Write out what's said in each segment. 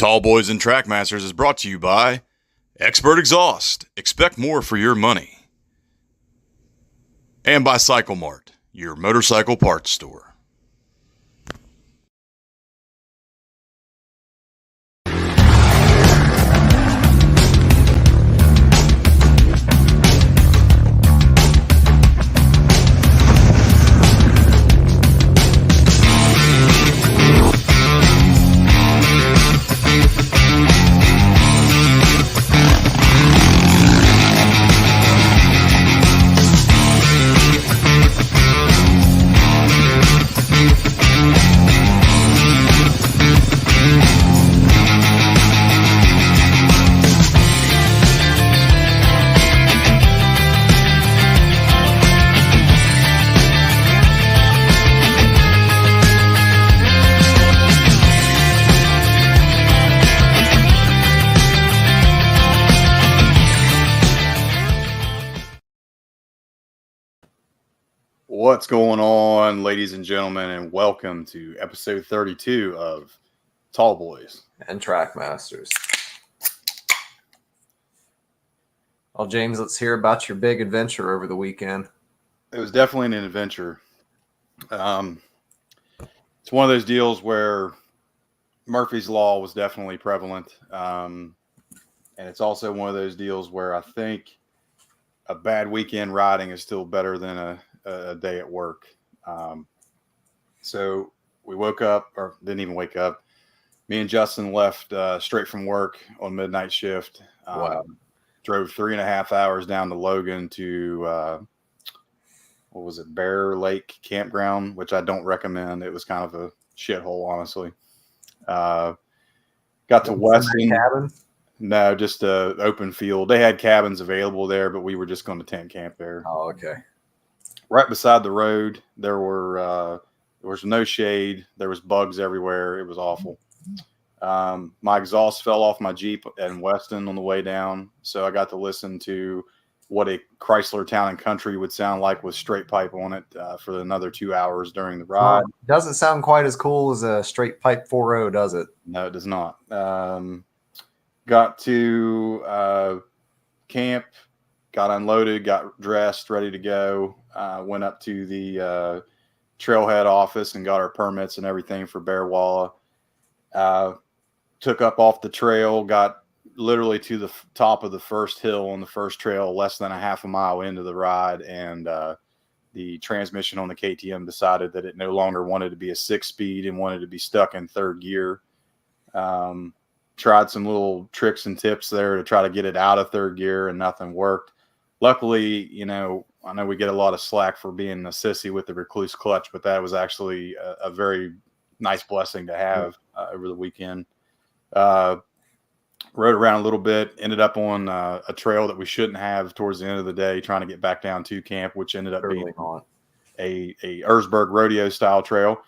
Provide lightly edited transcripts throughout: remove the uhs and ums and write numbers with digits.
Tallboys and Trackmasters is brought to you by Expert Exhaust. Expect more for your money. And by Cycle Mart, your motorcycle parts store. What's going on, ladies and gentlemen, and welcome to episode 32 of Tallboys and Trackmasters. Well, James, let's hear about your big adventure over the weekend. It was definitely an adventure. It's one of those deals where Murphy's Law was definitely prevalent. And it's also one of those deals where I think a bad weekend riding is still better than a day at work. So we woke up, or didn't even wake up. Me and Justin left straight from work on midnight shift. Wow. Drove 3.5 hours down to Logan to what was it, Bear Lake Campground, which I don't recommend. It was kind of a shithole, honestly. Got to Weston. Cabin? No, just a open field. They had cabins available there, but we were just going to tent camp there. Oh, okay. Right beside the road, there was no shade. There was bugs everywhere. It was awful. My exhaust fell off my Jeep in Weston on the way down, so I got to listen to what a Chrysler Town and Country would sound like with straight pipe on it for another 2 hours during the ride. Doesn't sound quite as cool as a straight pipe 4.0, does it? No, it does not. Got to camp, got unloaded, got dressed, ready to go. Went up to the trailhead office and got our permits and everything for Bear Walla. Took up off the trail, got literally to the top of the first hill on the first trail, less than a half a mile into the ride, and the transmission on the KTM decided that it no longer wanted to be a 6-speed and wanted to be stuck in third gear. Tried some little tricks and tips there to try to get it out of third gear, and nothing worked. Luckily, I know we get a lot of slack for being a sissy with the recluse clutch, but that was actually a very nice blessing to have over the weekend. Rode around a little bit, ended up on a trail that we shouldn't have towards the end of the day, trying to get back down to camp, which ended up being a Erzberg rodeo style trail.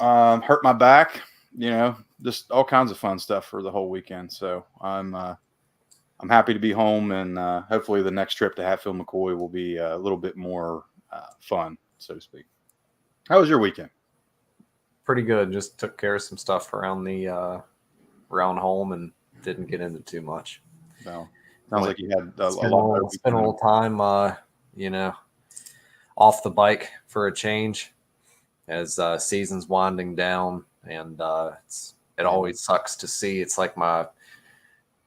Hurt my back, just all kinds of fun stuff for the whole weekend. So I'm happy to be home, and hopefully the next trip to Hatfield McCoy will be a little bit more fun, so to speak. How was your weekend? Pretty good. Just took care of some stuff around the around home and didn't get into too much. No, sounds like you had spend a little time, off the bike for a change as season's winding down, and it always sucks to see. It's like my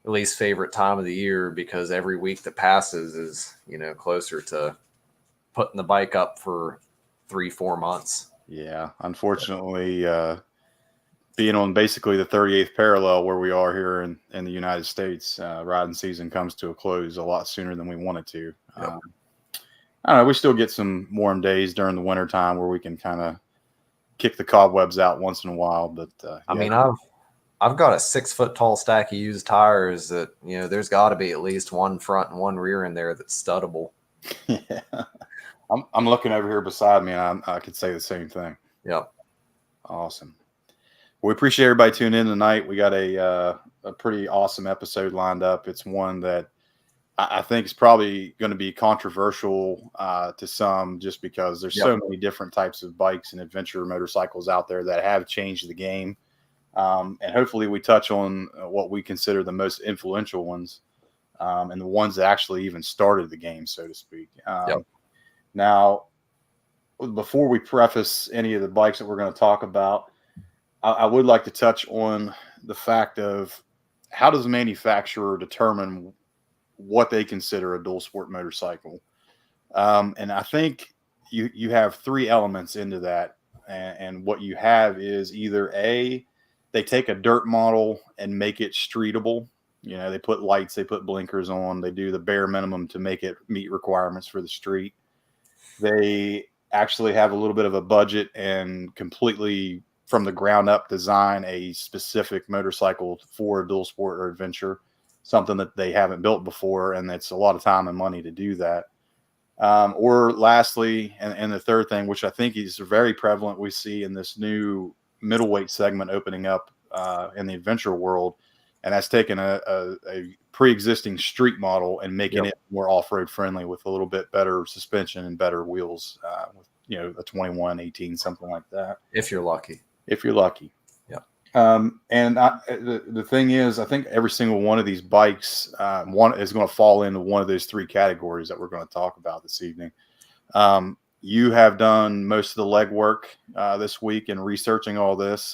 least favorite time of the year because every week that passes is, closer to putting the bike up for 3-4 months. Yeah. Unfortunately, being on basically the 38th parallel where we are here in the United States, riding season comes to a close a lot sooner than we want it to. Yep. I don't know. We still get some warm days during the winter time where we can kind of kick the cobwebs out once in a while. But I mean, I've got a 6-foot tall stack of used tires that, there's got to be at least one front and one rear in there that's studdable. Yeah. I'm looking over here beside me, and I could say the same thing. Yep. Awesome. We appreciate everybody tuning in tonight. We got a pretty awesome episode lined up. It's one that I think is probably going to be controversial to some, just because there's so many different types of bikes and adventure motorcycles out there that have changed the game. And hopefully we touch on what we consider the most influential ones, and the ones that actually even started the game, so to speak. Now, before we preface any of the bikes that we're going to talk about, I would like to touch on the fact of how does the manufacturer determine what they consider a dual sport motorcycle. And I think you have three elements into that. And what you have is either A, they take a dirt model and make it streetable. They put lights, they put blinkers on, they do the bare minimum to make it meet requirements for the street. They actually have a little bit of a budget and completely from the ground up design a specific motorcycle for a dual sport or adventure, something that they haven't built before. And it's a lot of time and money to do that. Or lastly, and the third thing, which I think is very prevalent, we see in this new middleweight segment opening up in the adventure world, and that's taking a pre-existing street model and making it more off-road friendly with a little bit better suspension and better wheels, with a 21, 18, something like that. If you're lucky. And the thing is, I think every single one of these bikes one is going to fall into one of those three categories that we're going to talk about this evening. You have done most of the legwork this week in researching all this.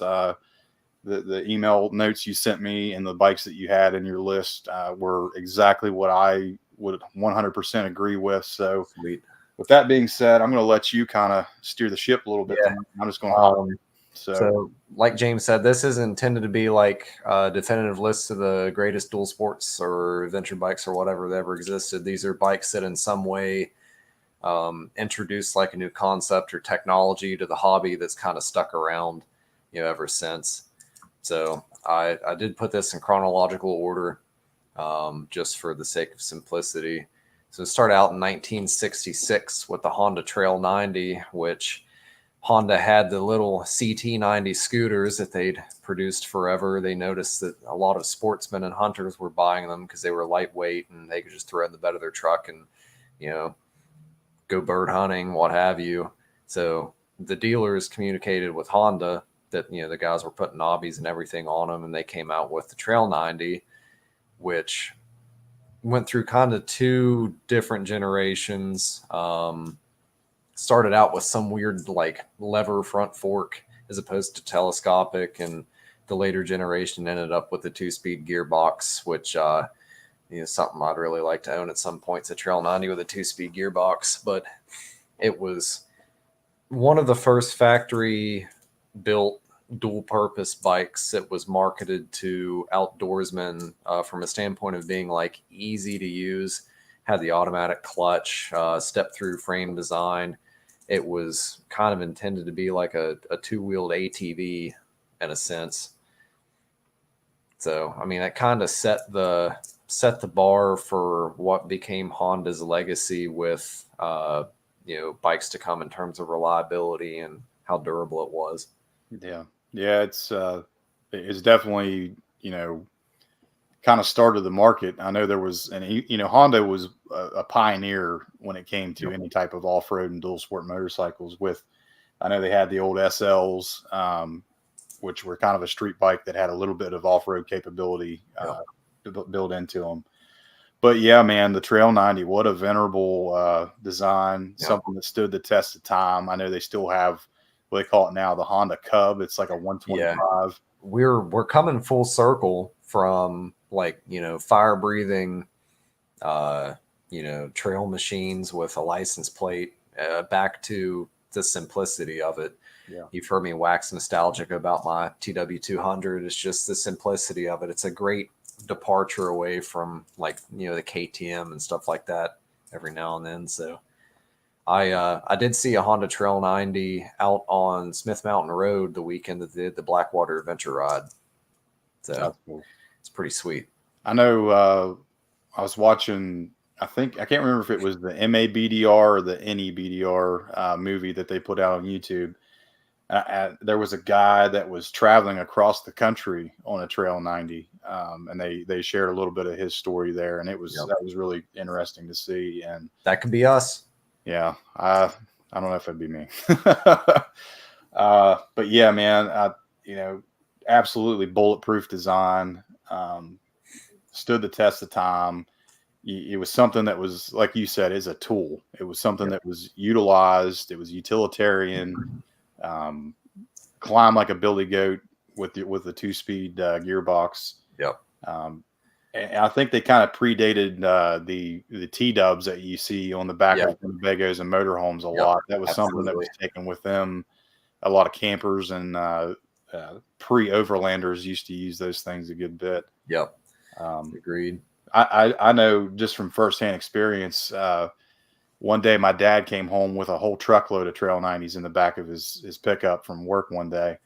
The email notes you sent me and the bikes that you had in your list were exactly what I would 100% agree with. So Sweet. With that being said, I'm going to let you kind of steer the ship a little bit. Yeah. I'm just going to So, like James said, this is intended to be like a definitive list of the greatest dual sports or adventure bikes or whatever that ever existed. These are bikes that in some way introduced like a new concept or technology to the hobby that's kind of stuck around, ever since. So I did put this in chronological order just for the sake of simplicity. So it started out in 1966 with the Honda Trail 90, which Honda had the little CT90 scooters that they'd produced forever. They noticed that a lot of sportsmen and hunters were buying them because they were lightweight and they could just throw in the bed of their truck and, go bird hunting, what have you. So the dealers communicated with Honda that, the guys were putting knobbies and everything on them, and they came out with the Trail 90, which went through kind of two different generations. Started out with some weird like lever front fork as opposed to telescopic, and the later generation ended up with the 2-speed gearbox, which something I'd really like to own at some point. It's a Trail 90 with a 2-speed gearbox, but it was one of the first factory built dual purpose bikes that was marketed to outdoorsmen from a standpoint of being like easy to use, had the automatic clutch, step through frame design. It was kind of intended to be like a two-wheeled ATV in a sense. So, I mean, it kind of set the bar for what became Honda's legacy with, bikes to come in terms of reliability and how durable it was. Yeah, it's definitely, kind of started the market. I know there was, Honda was a pioneer when it came to any type of off-road and dual sport motorcycles. I know they had the old SLs, which were kind of a street bike that had a little bit of off-road capability built into them. But yeah, man, the Trail 90, what a venerable design, something that stood the test of time. I know they still have what they call it now, the Honda Cub. It's like a 125. Yeah. We're coming full circle from like, fire breathing, trail machines with a license plate back to the simplicity of it. Yeah. You've heard me wax nostalgic about my TW200. It's just the simplicity of it. It's a great departure away from like, the KTM and stuff like that every now and then. So I did see a Honda Trail 90 out on Smith Mountain Road the weekend that they did the Blackwater Adventure Ride. So cool. It's pretty sweet. I know I was watching, I can't remember if it was the MABDR or the NEBDR movie that they put out on YouTube. There was a guy that was traveling across the country on a Trail 90, and they shared a little bit of his story there, and that was really interesting to see. And that could be us. Yeah, I don't know if it'd be me. But yeah, man, absolutely bulletproof design. Stood the test of time. It was something that was, like you said, is a tool. It was something that was utilized. It was utilitarian. Um, climb like a billy goat with the 2-speed gearbox. Yep. And I think they kind of predated the T-dubs that you see on the back of Winnebagos and motorhomes a lot. That was something that was taken with them. A lot of campers and pre-overlanders used to use those things a good bit. Yep. Agreed. I know just from firsthand experience. One day, my dad came home with a whole truckload of Trail 90s in the back of his pickup from work one day.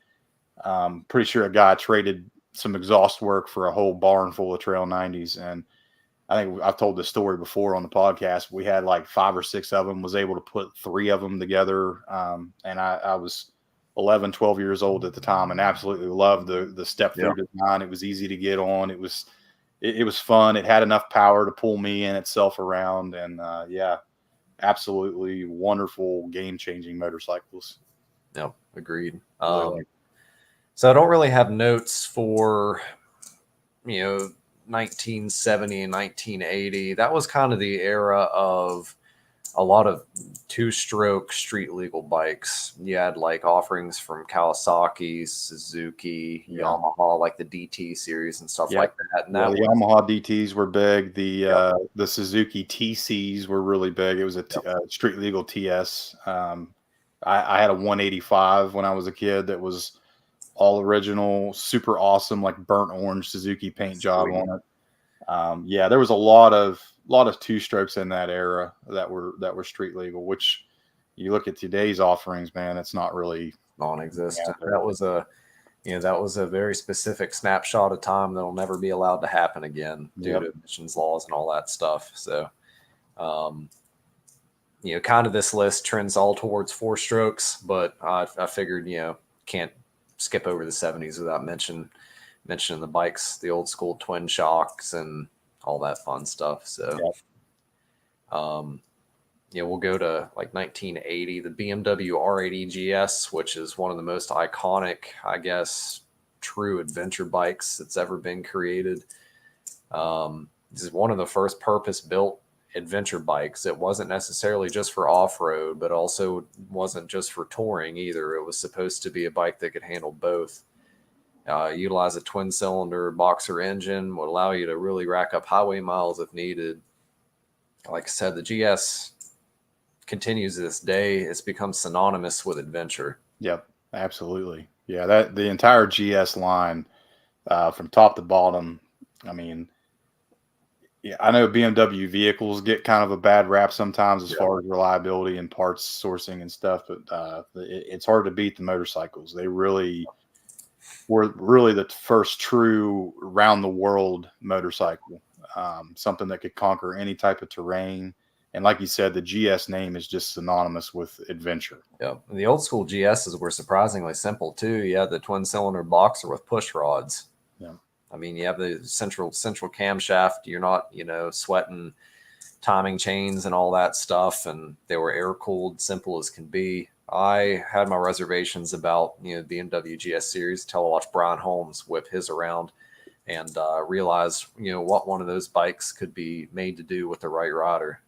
Pretty sure a guy traded some exhaust work for a whole barn full of Trail 90s. And I think I've told this story before on the podcast. We had like 5 or 6 of them, was able to put 3 of them together. And I was 11, 12 years old at the time and absolutely loved the step through design. It was easy to get on. It was fun. It had enough power to pull me and itself around. And absolutely wonderful, game-changing motorcycles. Yep, agreed. So I don't really have notes for 1970 and 1980. That was kind of the era of a lot of 2-stroke street legal bikes. You had like offerings from Kawasaki, Suzuki, Yamaha, like the DT series and stuff like that. And the Yamaha DTs were big. The Suzuki TCs were really big. It was a street legal TS. I had a 185 when I was a kid that was all original, super awesome, like burnt orange Suzuki paint job on it. There was a lot of 2-strokes in that era that were street legal, which you look at today's offerings, man, it's not really non-existent. That was a very specific snapshot of time that'll never be allowed to happen again due to emissions laws and all that stuff. So, kind of this list trends all towards 4-strokes, but I figured, can't skip over the 70s without mentioning the bikes, the old school twin shocks and all that fun stuff. So, we'll go to like 1980, the BMW R80 GS, which is one of the most iconic, I guess, true adventure bikes that's ever been created. This is one of the first purpose-built adventure bikes. It wasn't necessarily just for off-road, but also wasn't just for touring either. It was supposed to be a bike that could handle both. Utilize a twin-cylinder boxer engine, would allow you to really rack up highway miles if needed. Like I said, the GS continues to this day. It's become synonymous with adventure. Yep, absolutely. Yeah, the entire GS line from top to bottom. I mean, I know BMW vehicles get kind of a bad rap sometimes as far as reliability and parts sourcing and stuff, but it's hard to beat the motorcycles. They really were the first true round the world motorcycle, something that could conquer any type of terrain. And like you said, the GS name is just synonymous with adventure. Yeah, the old school GSs were surprisingly simple too. You had the twin cylinder boxer with push rods. Yeah, I mean, you have the central camshaft. You're not, sweating timing chains and all that stuff. And they were air cooled, simple as can be. I had my reservations about, the BMW GS series until I watched Brian Holmes whip his around and realized, what one of those bikes could be made to do with the right rider.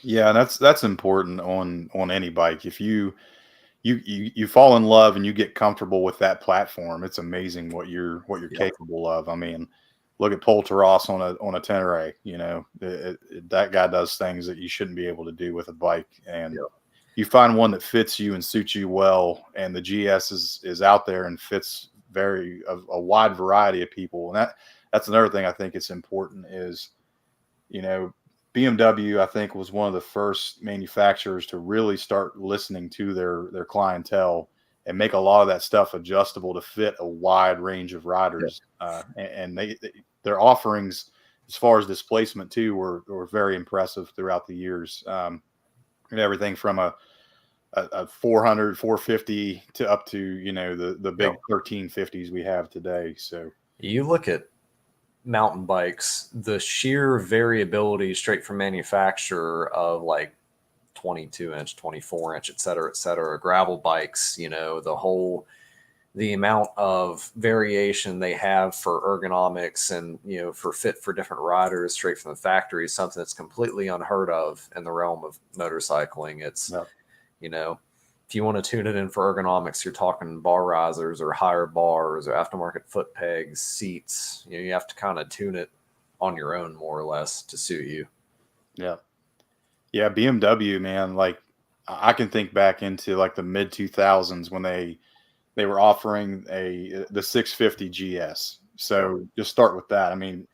Yeah, that's important on any bike. If you fall in love and you get comfortable with that platform, it's amazing what you're capable of. I mean, look at Paul Terrace on a Tenere. That guy does things that you shouldn't be able to do with a bike, and you find one that fits you and suits you well. And the GS is out there and fits a wide variety of people. And that's another thing I think it's important is, BMW, I think, was one of the first manufacturers to really start listening to their clientele and make a lot of that stuff adjustable to fit a wide range of riders. And their offerings, as far as displacement too, were very impressive throughout the years. And everything from a 400, 450 to up to the big 1350s we have today. So you look at mountain bikes, the sheer variability straight from manufacturer of like 22-inch, 24-inch, et cetera, gravel bikes, the whole the amount of variation they have for ergonomics and, for fit for different riders straight from the factory is something that's completely unheard of in the realm of motorcycling. It's, Yep. If you want to tune it in for ergonomics, you're talking bar risers or higher bars or aftermarket foot pegs, seats. You have to kind of tune it on your own more or less to suit you. Yeah. Yeah. BMW, man, like I can think back into like the mid 2000s when they were offering the 650 GS. So just start with that. I mean,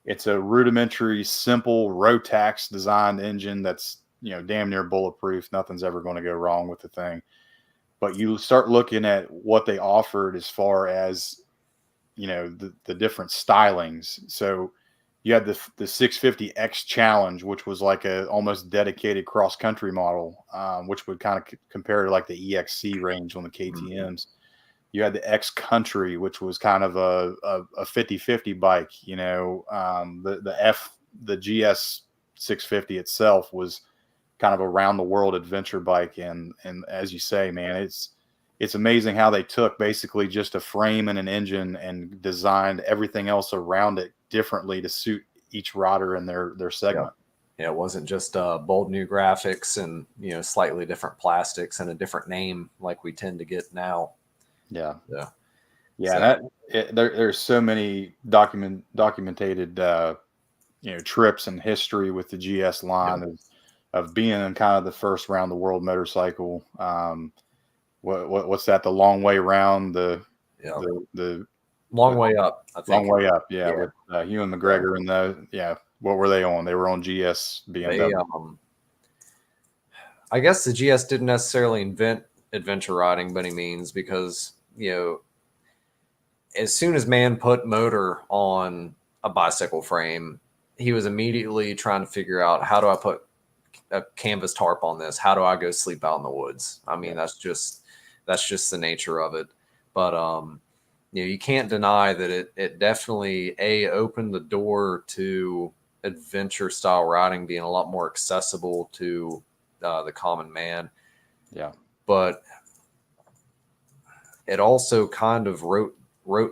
it's a rudimentary, simple Rotax designed engine that's, damn near bulletproof. Nothing's ever going to go wrong with the thing. But you start looking at what they offered as far as, the different stylings. So you had the 650X Challenge, which was like a almost dedicated cross country model, which would kind of compare to like the EXC range on the KTMs. You had the X Country, which was kind of a 50-50 bike. The GS 650 itself was kind of a round the world adventure bike. And as you say, man, it's amazing how they took basically just a frame and an engine and designed everything else around it differently to suit each rider in their segment. Yeah, it wasn't just bold new graphics and, slightly different plastics and a different name like we tend to get now. Yeah. So, There's so many documented trips and history with the GS line of being in kind of the first round the world motorcycle. What's that? The long way round, the long way up. I think. Long way up. Yeah, with Ewan McGregor and what were they on? They were on GS BMW. I guess the GS didn't necessarily invent adventure riding by any means, because as soon as man put motor on a bicycle frame, he was immediately trying to figure out, how do I put a canvas tarp on this? How do I go sleep out in the woods? I mean, that's just the nature of it. But you can't deny that it definitely opened the door to adventure style riding being a lot more accessible to the common man. Yeah. But it also kind of wrote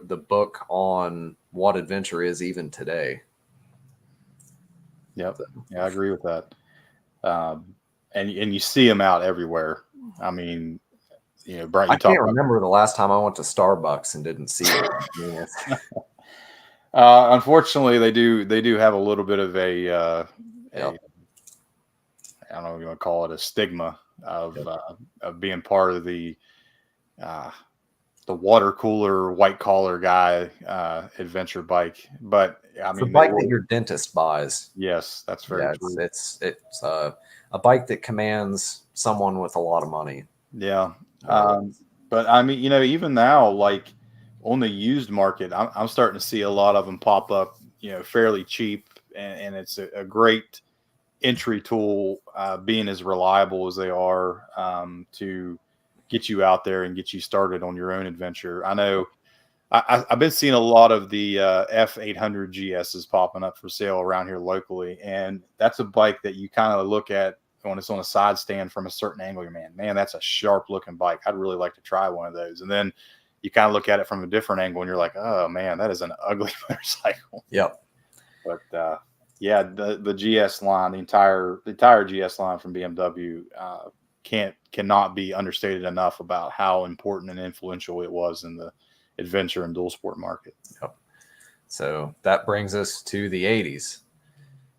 the book on what adventure is even today. Yep. Yeah, I agree with that. And you see them out everywhere. I mean, Brian, I can't remember the last time I went to Starbucks and didn't see it. Unfortunately, they do have a little bit of a I don't know what you want to call it, a stigma of being part of the water cooler, white collar guy adventure bike. But I mean, the bike that your dentist buys. Yes, that's very true. It's a bike that commands someone with a lot of money. Yeah. But I mean, even now, like on the used market, I'm starting to see a lot of them pop up, fairly cheap. And it's a great entry tool, being as reliable as they are, to get you out there and get you started on your own adventure. I know I've been seeing a lot of the F800 GSs popping up for sale around here locally. And that's a bike that you kind of look at when it's on a side stand from a certain angle. You're, man, that's a sharp looking bike. I'd really like to try one of those. And then you kind of look at it from a different angle and you're like, oh man, that is an ugly motorcycle. Yep. But the GS line, the entire GS line from BMW, cannot be understated enough about how important and influential it was in the adventure and dual sport market. Yep. So that brings us to the 80s.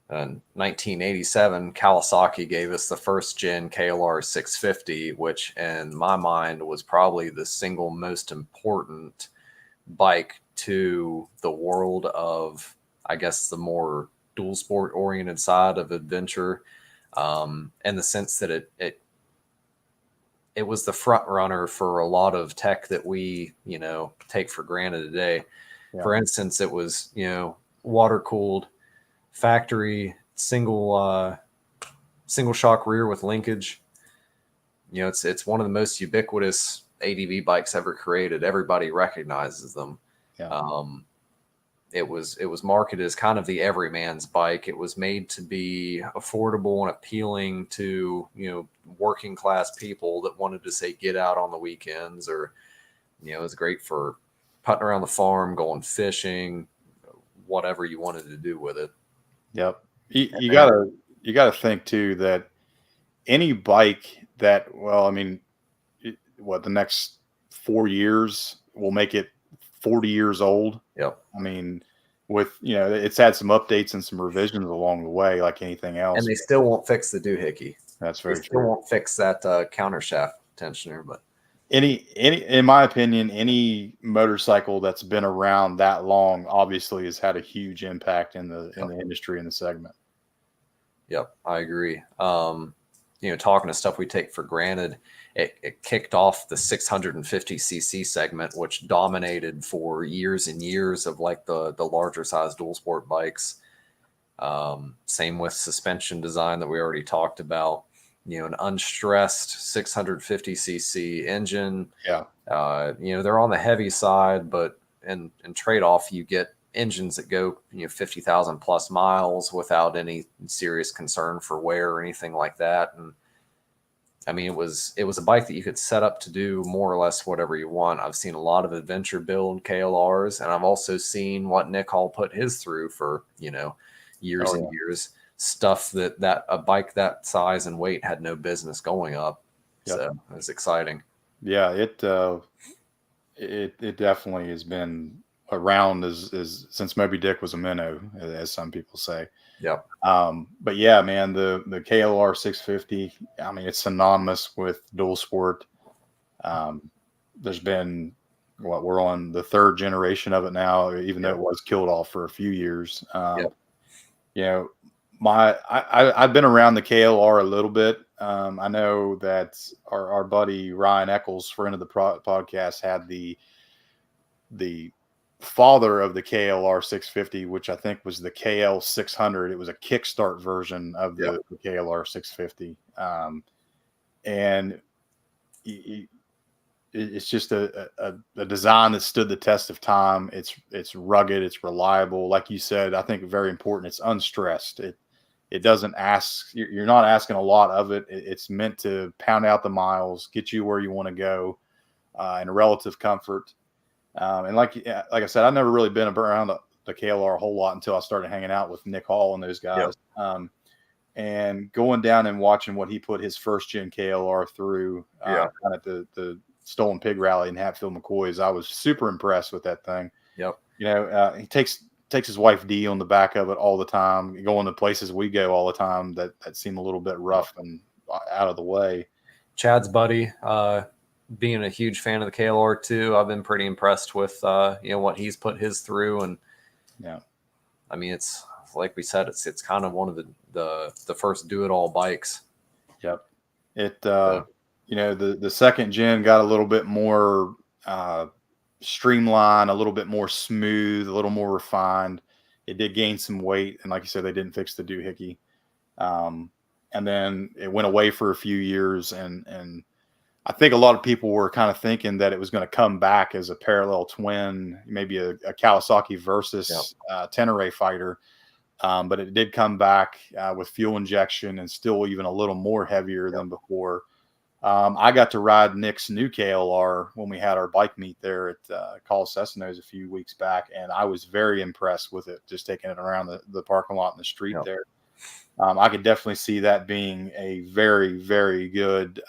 In 1987, Kawasaki gave us the first gen KLR 650, which in my mind was probably the single most important bike to the world of, I guess, the more dual sport oriented side of adventure, in the sense that it was the front runner for a lot of tech that we, take for granted today. Yeah. For instance, it was, water cooled, factory, single shock rear with linkage. It's one of the most ubiquitous ADV bikes ever created. Everybody recognizes them. Yeah. It was marketed as kind of the everyman's bike. It was made to be affordable and appealing to, working class people that wanted to, say, get out on the weekends or It was great for putting around the farm, going fishing, whatever you wanted to do with it. Yep. You gotta think too that any bike that, well, I mean, the next 4 years will make it 40 years old. Yep. I mean, it's had some updates and some revisions along the way, like anything else. And they still won't fix the doohickey. That's They very still true. won't fix that counter shaft tensioner, but In my opinion, any motorcycle that's been around that long obviously has had a huge impact in the industry and the segment. Yep, I agree. Talking to stuff we take for granted, it kicked off the 650cc segment, which dominated for years and years of like the larger size dual sport bikes. Same with suspension design that we already talked about. An unstressed 650cc engine. Yeah. They're on the heavy side, but in trade-off, you get engines that go 50,000 plus miles without any serious concern for wear or anything like that. And I mean, it was a bike that you could set up to do more or less whatever you want. I've seen a lot of adventure build KLRs, and I've also seen what Nick Hall put his through for years and years. Stuff that a bike that size and weight had no business going up. Yep. So it was exciting. Yeah, it definitely has been around as since Moby Dick was a minnow, as some people say. Yep. But yeah, man, the KLR 650, I mean, it's synonymous with dual sport. There's been we're on the third generation of it now, even though it was killed off for a few years. Yep. I've been around the KLR a little bit. I know that our buddy Ryan Eccles, friend of the podcast, had the father of the KLR 650, which I think was the KL 600. It was a kickstart version of the KLR 650. And it's just a design that stood the test of time. It's rugged, it's reliable. Like you said, I think very important. It's unstressed. It doesn't ask, you're not asking a lot of it. It's meant to pound out the miles, get you where you want to go in relative comfort. And like I said, I've never really been around the KLR a whole lot until I started hanging out with Nick Hall and those guys. Yep. And going down and watching what he put his first gen KLR through kind of the Stolen Pig Rally in Hatfield McCoy's, I was super impressed with that thing. Yep. He takes his wife Dee on the back of it all the time, going to places we go all the time that seem a little bit rough and out of the way. Chad's buddy, being a huge fan of the KLR too, I've been pretty impressed with what he's put his through. And I mean, it's like we said, it's kind of one of the first do it all bikes. Yep. The second gen got a little bit more streamlined, a little bit more smooth, a little more refined. It did gain some weight, and like you said, they didn't fix the doohickey. And then it went away for a few years, and I think a lot of people were kind of thinking that it was going to come back as a parallel twin, maybe a Kawasaki versus Tenere fighter. But it did come back with fuel injection and still even a little more heavier than before. I got to ride Nick's new KLR when we had our bike meet there at Call Cessno's a few weeks back, and I was very impressed with it, just taking it around the parking lot in the street there. I could definitely see that being a very, very good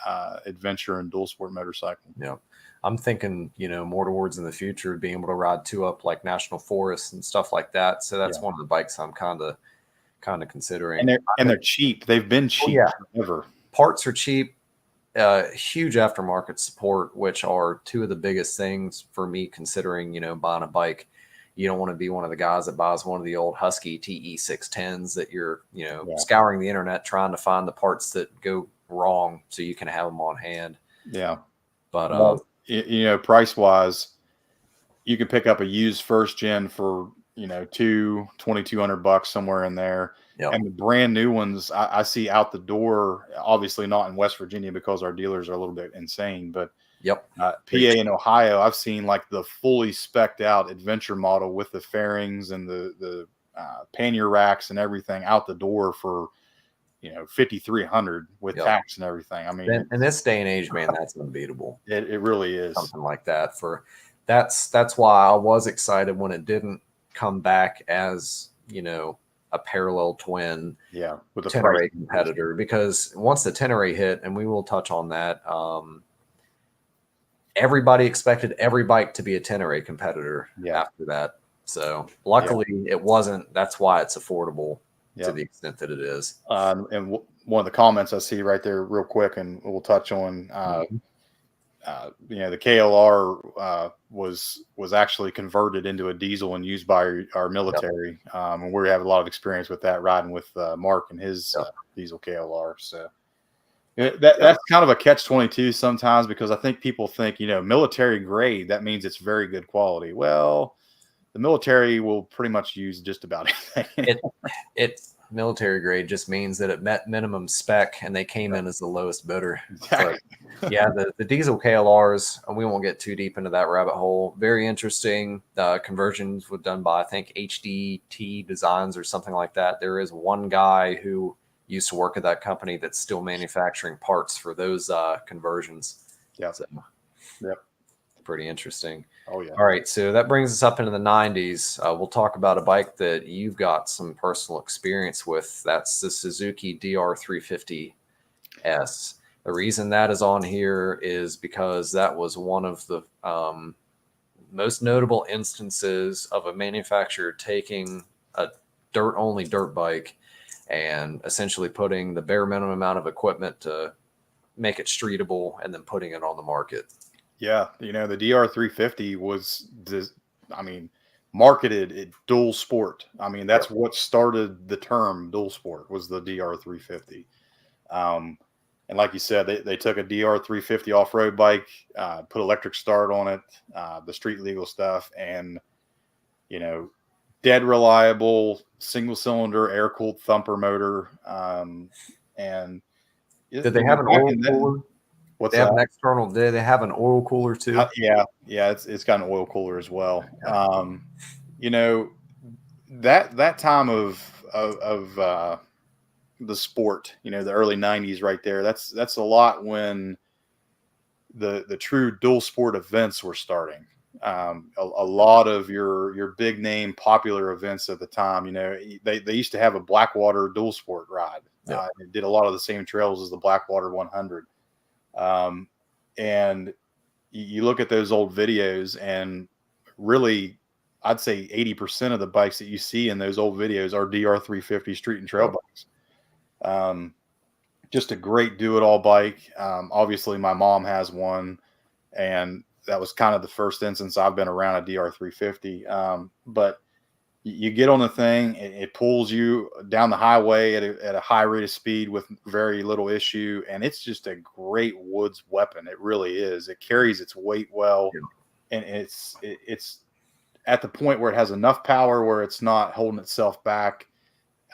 adventure and dual sport motorcycle. Yeah. I'm thinking, more towards in the future, being able to ride two up like national forests and stuff like that. So that's one of the bikes I'm kind of considering. And they're cheap. They've been cheap forever. Parts are cheap. Huge aftermarket support, which are two of the biggest things for me considering, buying a bike. You don't want to be one of the guys that buys one of the old Husky TE610s that you're, scouring the internet trying to find the parts that go wrong so you can have them on hand. Yeah. But, price wise, you could pick up a used first gen for, $2,200 somewhere in there. Yep. And the brand new ones I see out the door, obviously not in West Virginia because our dealers are a little bit insane, but PA and Ohio, I've seen like the fully spec'd out adventure model with the fairings and the pannier racks and everything out the door for, $5,300 with tax and everything. I mean, in this day and age, man, that's unbeatable. It really is something like that. That's why I was excited when it didn't come back as a parallel twin, with a Tenere competitor, because once the Tenere hit, and we will touch on that, everybody expected every bike to be a Tenere competitor after that. So luckily it wasn't. That's why it's affordable to the extent that it is. And one of the comments I see right there real quick, and we'll touch on, the KLR was actually converted into a diesel and used by our military. And we have a lot of experience with that, riding with Mark and his diesel KLR. So that's kind of a catch-22 sometimes, because I think people think, military grade, that means it's very good quality. Well, the military will pretty much use just about anything. It's military grade just means that it met minimum spec and they came in as the lowest bidder. Exactly. But the diesel KLRs, and we won't get too deep into that rabbit hole. Very interesting. Conversions were done by, I think, HDT Designs or something like that. There is one guy who used to work at that company that's still manufacturing parts for those conversions. So, pretty interesting. Oh, yeah. All right, so that brings us up into the 90s. We'll talk about a bike that you've got some personal experience with. That's the Suzuki DR350S. The reason that is on here is because that was one of the most notable instances of a manufacturer taking a dirt-only dirt bike and essentially putting the bare minimum amount of equipment to make it streetable and then putting it on the market. Yeah, the DR350 was marketed at dual sport. I mean, that's what started the term dual sport, was the DR350. And like you said, they took a DR350 off-road bike, put electric start on it, the street legal stuff, and dead reliable single cylinder air cooled thumper motor. And did they have an oil cooler? What's they have an external? Did they have an oil cooler too? Yeah, it's got an oil cooler as well. That time of the sport, the early 90s right there. That's a lot when the true dual sport events were starting. A lot of your big name popular events at the time, they used to have a Blackwater dual sport ride. It did a lot of the same trails as the Blackwater 100. And you look at those old videos, and really, I'd say 80% of the bikes that you see in those old videos are DR350 street and trail bikes. Just a great do-it-all bike. Obviously, my mom has one, and that was kind of the first instance I've been around a DR350. But you get on the thing, it pulls you down the highway at a high rate of speed with very little issue, and it's just a great woods weapon. It really is. It carries its weight well, and it's at the point where it has enough power where it's not holding itself back.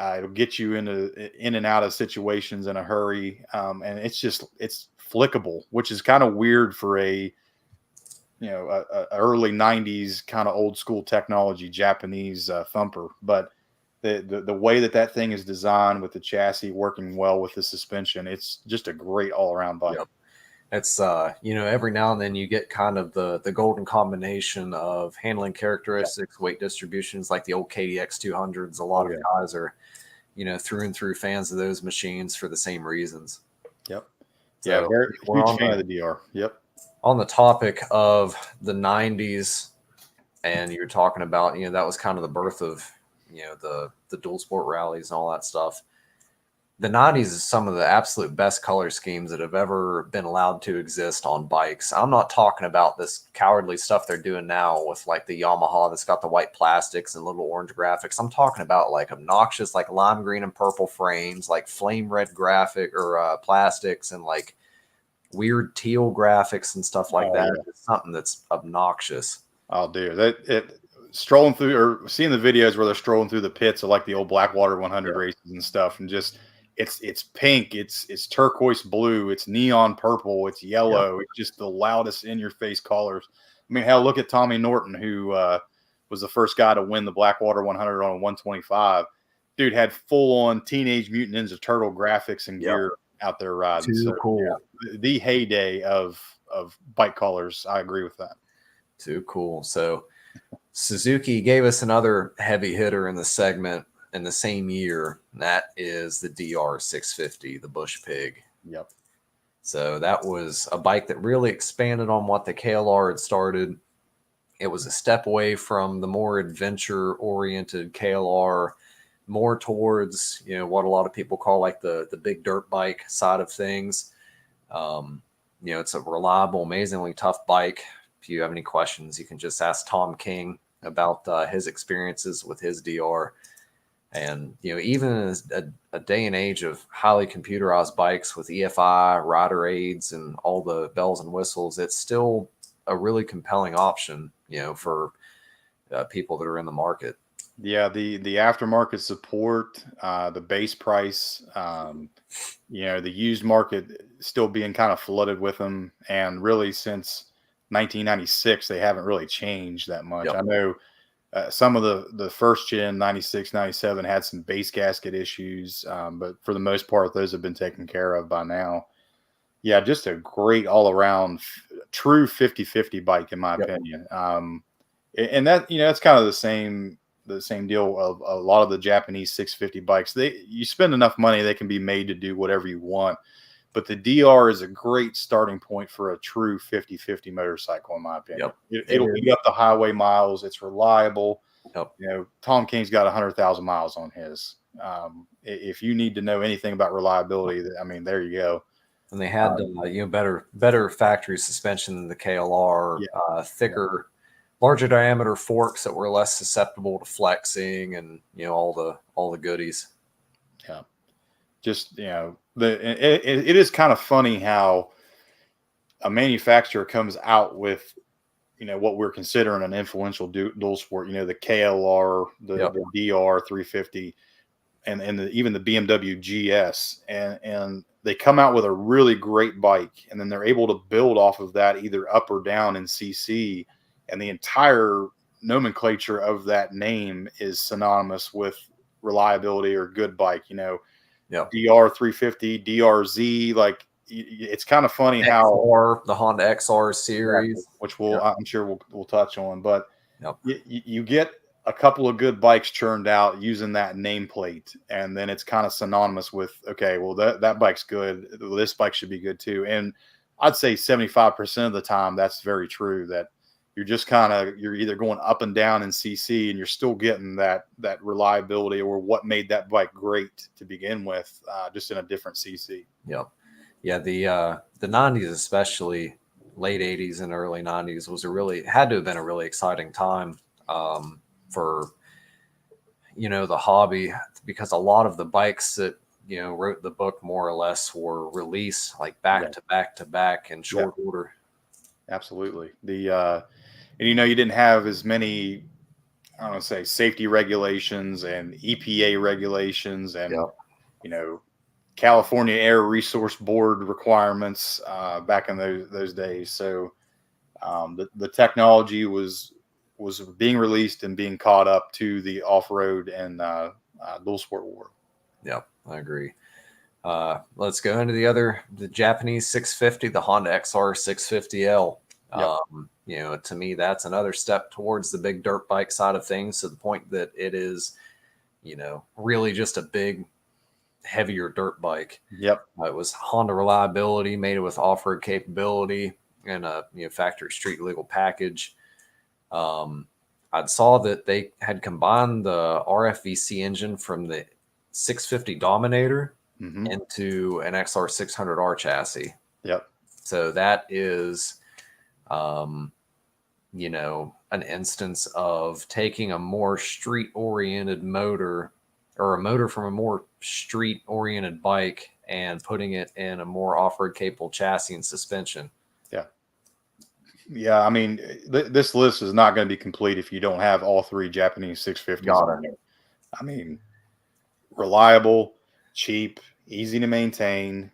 It'll get you in and out of situations in a hurry, and it's flickable, which is kind of weird for a early 90s kind of old school technology Japanese thumper. But the way that thing is designed, with the chassis working well with the suspension, it's just a great all-around bike. It's every now and then you get kind of the golden combination of handling characteristics, weight distributions, like the old KDX 200s. A lot of guys are through and through fans of those machines for the same reasons. So very huge fan of the DR. On the topic of the 90s, and you're talking about, that was kind of the birth of, the dual sport rallies and all that stuff. The 90s is some of the absolute best color schemes that have ever been allowed to exist on bikes. I'm not talking about this cowardly stuff they're doing now with like the Yamaha that's got the white plastics and little orange graphics. I'm talking about like obnoxious, like lime green and purple frames, like flame red graphic or plastics, and like weird teal graphics and stuff like that. Yeah. It's something that's obnoxious. Oh, dude, strolling through, or seeing the videos where they're strolling through the pits of like the old Blackwater 100 races and stuff, and just it's pink, it's turquoise blue, it's neon purple, it's yellow. It's just the loudest in your face colors. I mean, hell, look at Tommy Norton, who was the first guy to win the Blackwater 100 on a 125. dude had full on Teenage Mutant Ninja Turtle graphics and Yep. gear out there riding. Too So cool. yeah, the heyday of bike colors. I agree with that. Too cool. So Suzuki gave us another heavy hitter in the segment in the same year. And that is the DR 650, the Bush Pig. Yep. So that was a bike that really expanded on what the KLR had started. It was a step away from the more adventure-oriented KLR, more towards, you know, what a lot of people call like the big dirt bike side of things. You know, it's a reliable, amazingly tough bike. If you have any questions, you can just ask Tom King about his experiences with his DR. And, you know, even in a day and age of highly computerized bikes with EFI, rider aids, and all the bells and whistles, it's still a really compelling option, you know, for people that are in the market. Yeah, the aftermarket support, the base price, you know, the used market still being kind of flooded with them, and really since 1996 they haven't really changed that much. Yep. I know some of the first gen 96, 97 had some base gasket issues, but for the most part those have been taken care of by now. Yeah, just a great all around true 50-50 bike in my Yep. opinion. And that, you know, that's kind of the same deal of a lot of the Japanese 650 bikes. You spend enough money, they can be made to do whatever you want. But the DR is a great starting point for a true 50-50 motorcycle, in my opinion. Yep. It'll eat up the highway miles. It's reliable. Yep. You know, Tom King's got 100,000 miles on his. If you need to know anything about reliability, I mean, there you go. And they had you know, better factory suspension than the KLR, Yeah. thicker, larger diameter forks that were less susceptible to flexing, and, you know, all the goodies. Yeah. Just, you know, it is kind of funny how a manufacturer comes out with, you know, what we're considering an influential dual sport, you know, the KLR, Yep. the DR 350, and even the BMW GS, and they come out with a really great bike, and then they're able to build off of that either up or down in CC, and the entire nomenclature of that name is synonymous with reliability or good bike. You know, Yep. DR 350, DRZ, like it's kind of funny how the Honda XR series, which we'll, yep. I'm sure we'll touch on, but Yep. you get a couple of good bikes churned out using that nameplate, and then it's kind of synonymous with, okay, well that bike's good, this bike should be good too. And I'd say 75% of the time that's very true, that you're just you're either going up and down in CC and you're still getting that reliability or what made that bike great to begin with, just in a different CC. Yep. Yeah, the 90s, especially late 80s and early 90s, had to have been a really exciting time for, you know, the hobby, because a lot of the bikes that, you know, wrote the book more or less were released like back to back in short order. Absolutely. And you know, you didn't have as many, I don't want to say, safety regulations and EPA regulations and you know, California Air Resource Board requirements back in those days. So the technology was being released and being caught up to the off-road and dual sport world. Yep, I agree. Let's go into the Japanese 650, the Honda XR 650L. Yep. You know, to me, that's another step towards the big dirt bike side of things, to the point that it is, you know, really just a big, heavier dirt bike. Yep. It was Honda reliability, made it with off-road capability, and a, you know, factory street legal package. I saw that they had combined the RFVC engine from the 650 Dominator into an XR 600R chassis. Yep. So that is, you know, an instance of taking a more street-oriented motor, or a motor from a more street-oriented bike, and putting it in a more off-road capable chassis and suspension. Yeah. Yeah, I mean, this list is not going to be complete if you don't have all three Japanese 650s on there. I mean, reliable, cheap, easy to maintain,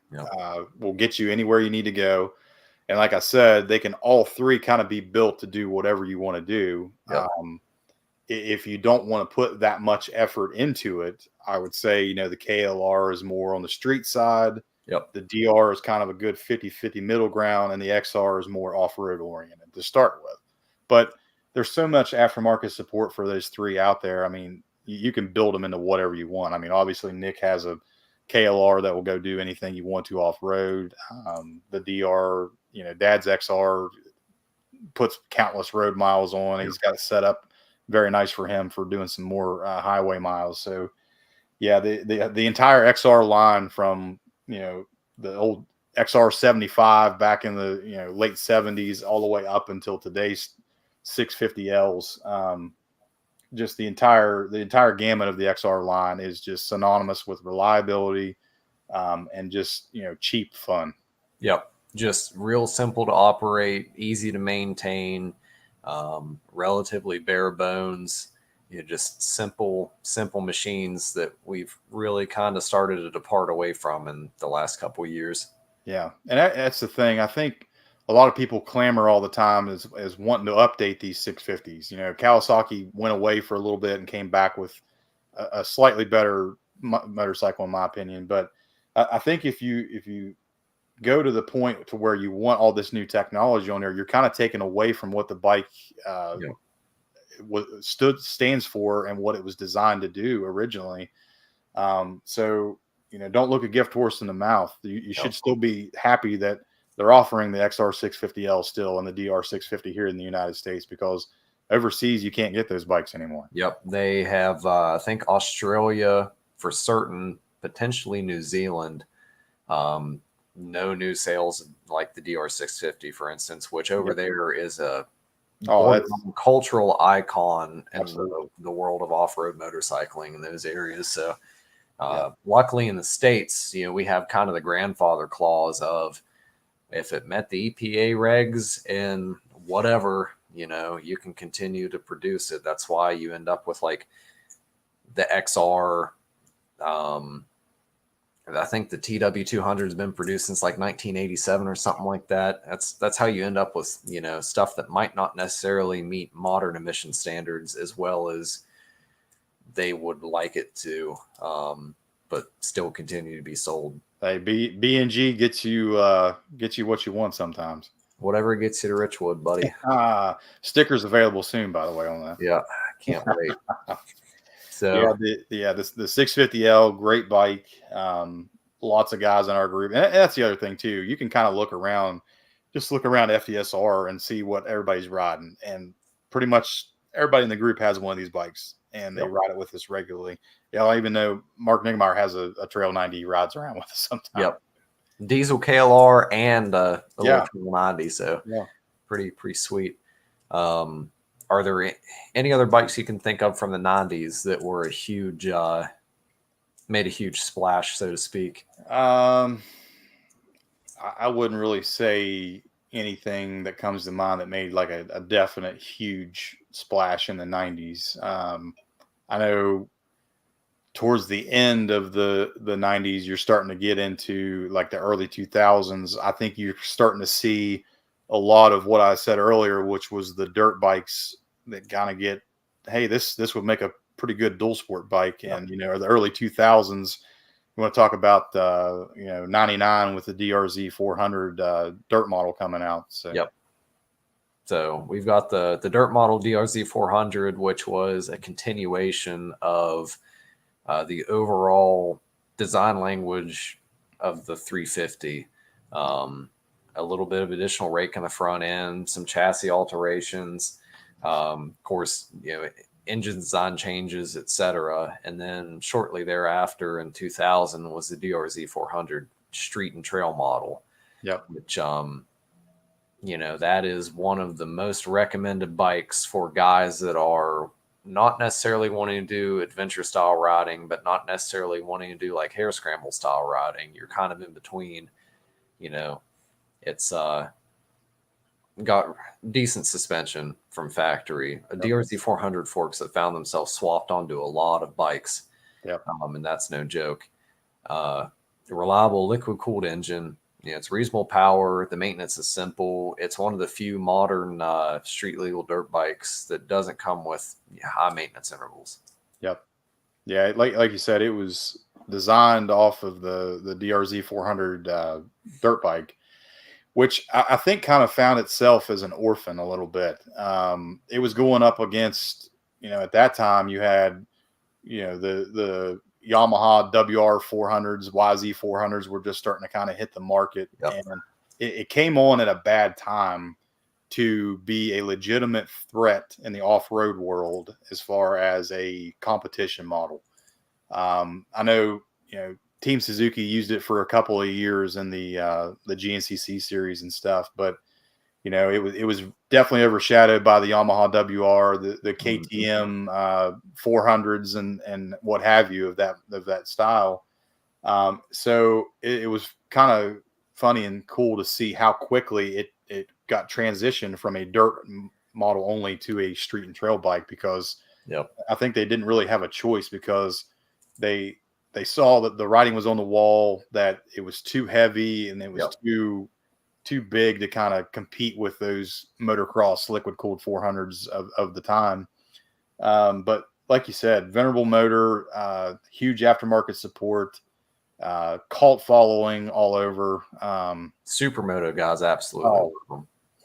will get you anywhere you need to go. And like I said, they can all three kind of be built to do whatever you want to do. if you don't want to put that much effort into it, I would say, you know, the KLR is more on the street side. Yep. The DR is kind of a good 50-50 middle ground, and the XR is more off-road oriented to start with. But there's so much aftermarket support for those three out there. I mean, you can build them into whatever you want. I mean, obviously Nick has a KLR that will go do anything you want to off-road. The DR, you know, Dad's XR puts countless road miles on. He's got it set up very nice for him for doing some more highway miles. So yeah, the entire XR line from, you know, the old XR 75 back in the, you know, late 70s all the way up until today's 650Ls. Just the entire gamut of the XR line is just synonymous with reliability and just, you know, cheap fun. Yep. Just real simple to operate, easy to maintain, relatively bare bones. You know, just simple machines that we've really kind of started to depart away from in the last couple of years. Yeah, and that's the thing. I think a lot of people clamor all the time as wanting to update these 650s. You know, Kawasaki went away for a little bit and came back with a slightly better motorcycle, in my opinion. But I think if you go to the point to where you want all this new technology on there, you're kind of taking away from what the bike stands for and what it was designed to do originally. So, you know, don't look a gift horse in the mouth. You should still be happy that they're offering the XR 650L still and the DR 650 here in the United States, because overseas you can't get those bikes anymore. Yep. They have, I think, Australia for certain, potentially New Zealand. No new sales like the DR 650, for instance, which over there is a cultural icon in the world of off-road motorcycling in those areas. So luckily in the States, you know, we have kind of the grandfather clause of if it met the EPA regs and whatever, you know, you can continue to produce it. That's why you end up with like the XR. I think the TW200 has been produced since like 1987 or something like that. That's how you end up with, you know, stuff that might not necessarily meet modern emission standards as well as they would like it to, but still continue to be sold. Hey, B&G gets you what you want sometimes. Whatever gets you to Richwood, buddy. Stickers available soon, by the way, on that. Yeah, I can't wait. So the 650L, great bike. Lots of guys in our group, and that's the other thing too. You can kind of look around FDSR and see what everybody's riding, and pretty much everybody in the group has one of these bikes, and they ride it with us regularly. Yeah, I even know Mark Niggemeyer has a Trail 90 he rides around with us sometimes. Yep, diesel KLR and a little Trail 90, so pretty sweet. Are there any other bikes you can think of from the 90s that were a huge, made a huge splash, so to speak? I wouldn't really say anything that comes to mind that made like a definite huge splash in the 90s. I know towards the end of the 90s, you're starting to get into like the early 2000s. I think you're starting to see a lot of what I said earlier, which was the dirt bikes that kind of get, hey, this would make a pretty good dual sport bike. And, you know, the early 2000s, you want to talk about, 99 with the DRZ 400 dirt model coming out. So we've got the dirt model DRZ 400, which was a continuation of the overall design language of the 350. A little bit of additional rake on the front end, some chassis alterations, of course, you know, engine design changes, etc. And then shortly thereafter in 2000 was the DRZ 400 street and trail model. Which, you know, that is one of the most recommended bikes for guys that are not necessarily wanting to do adventure style riding, but not necessarily wanting to do like hare scramble style riding. You're kind of in between, you know. It's got decent suspension from factory. A DRZ 400 forks that found themselves swapped onto a lot of bikes. And that's no joke. Reliable liquid cooled engine, it's reasonable power. The maintenance is simple. It's one of the few modern street legal dirt bikes that doesn't come with high maintenance intervals. Yep. Yeah, like you said, it was designed off of the DRZ 400 dirt bike, which I think kind of found itself as an orphan a little bit. It was going up against, at that time you had, the Yamaha WR 400s, YZ 400s were just starting to kind of hit the market. Yep. And it came on at a bad time to be a legitimate threat in the off-road world as far as a competition model. I know, Team Suzuki used it for a couple of years in the GNCC series and stuff, but it was definitely overshadowed by the Yamaha WR, the KTM 400s and what have you of that style. So it was kind of funny and cool to see how quickly it got transitioned from a dirt model only to a street and trail bike, because I think they didn't really have a choice, because they saw that the writing was on the wall, that it was too heavy and it was too big to kind of compete with those motocross liquid cooled 400s of the time. But like you said, venerable motor, huge aftermarket support, cult following all over. Supermoto guys absolutely.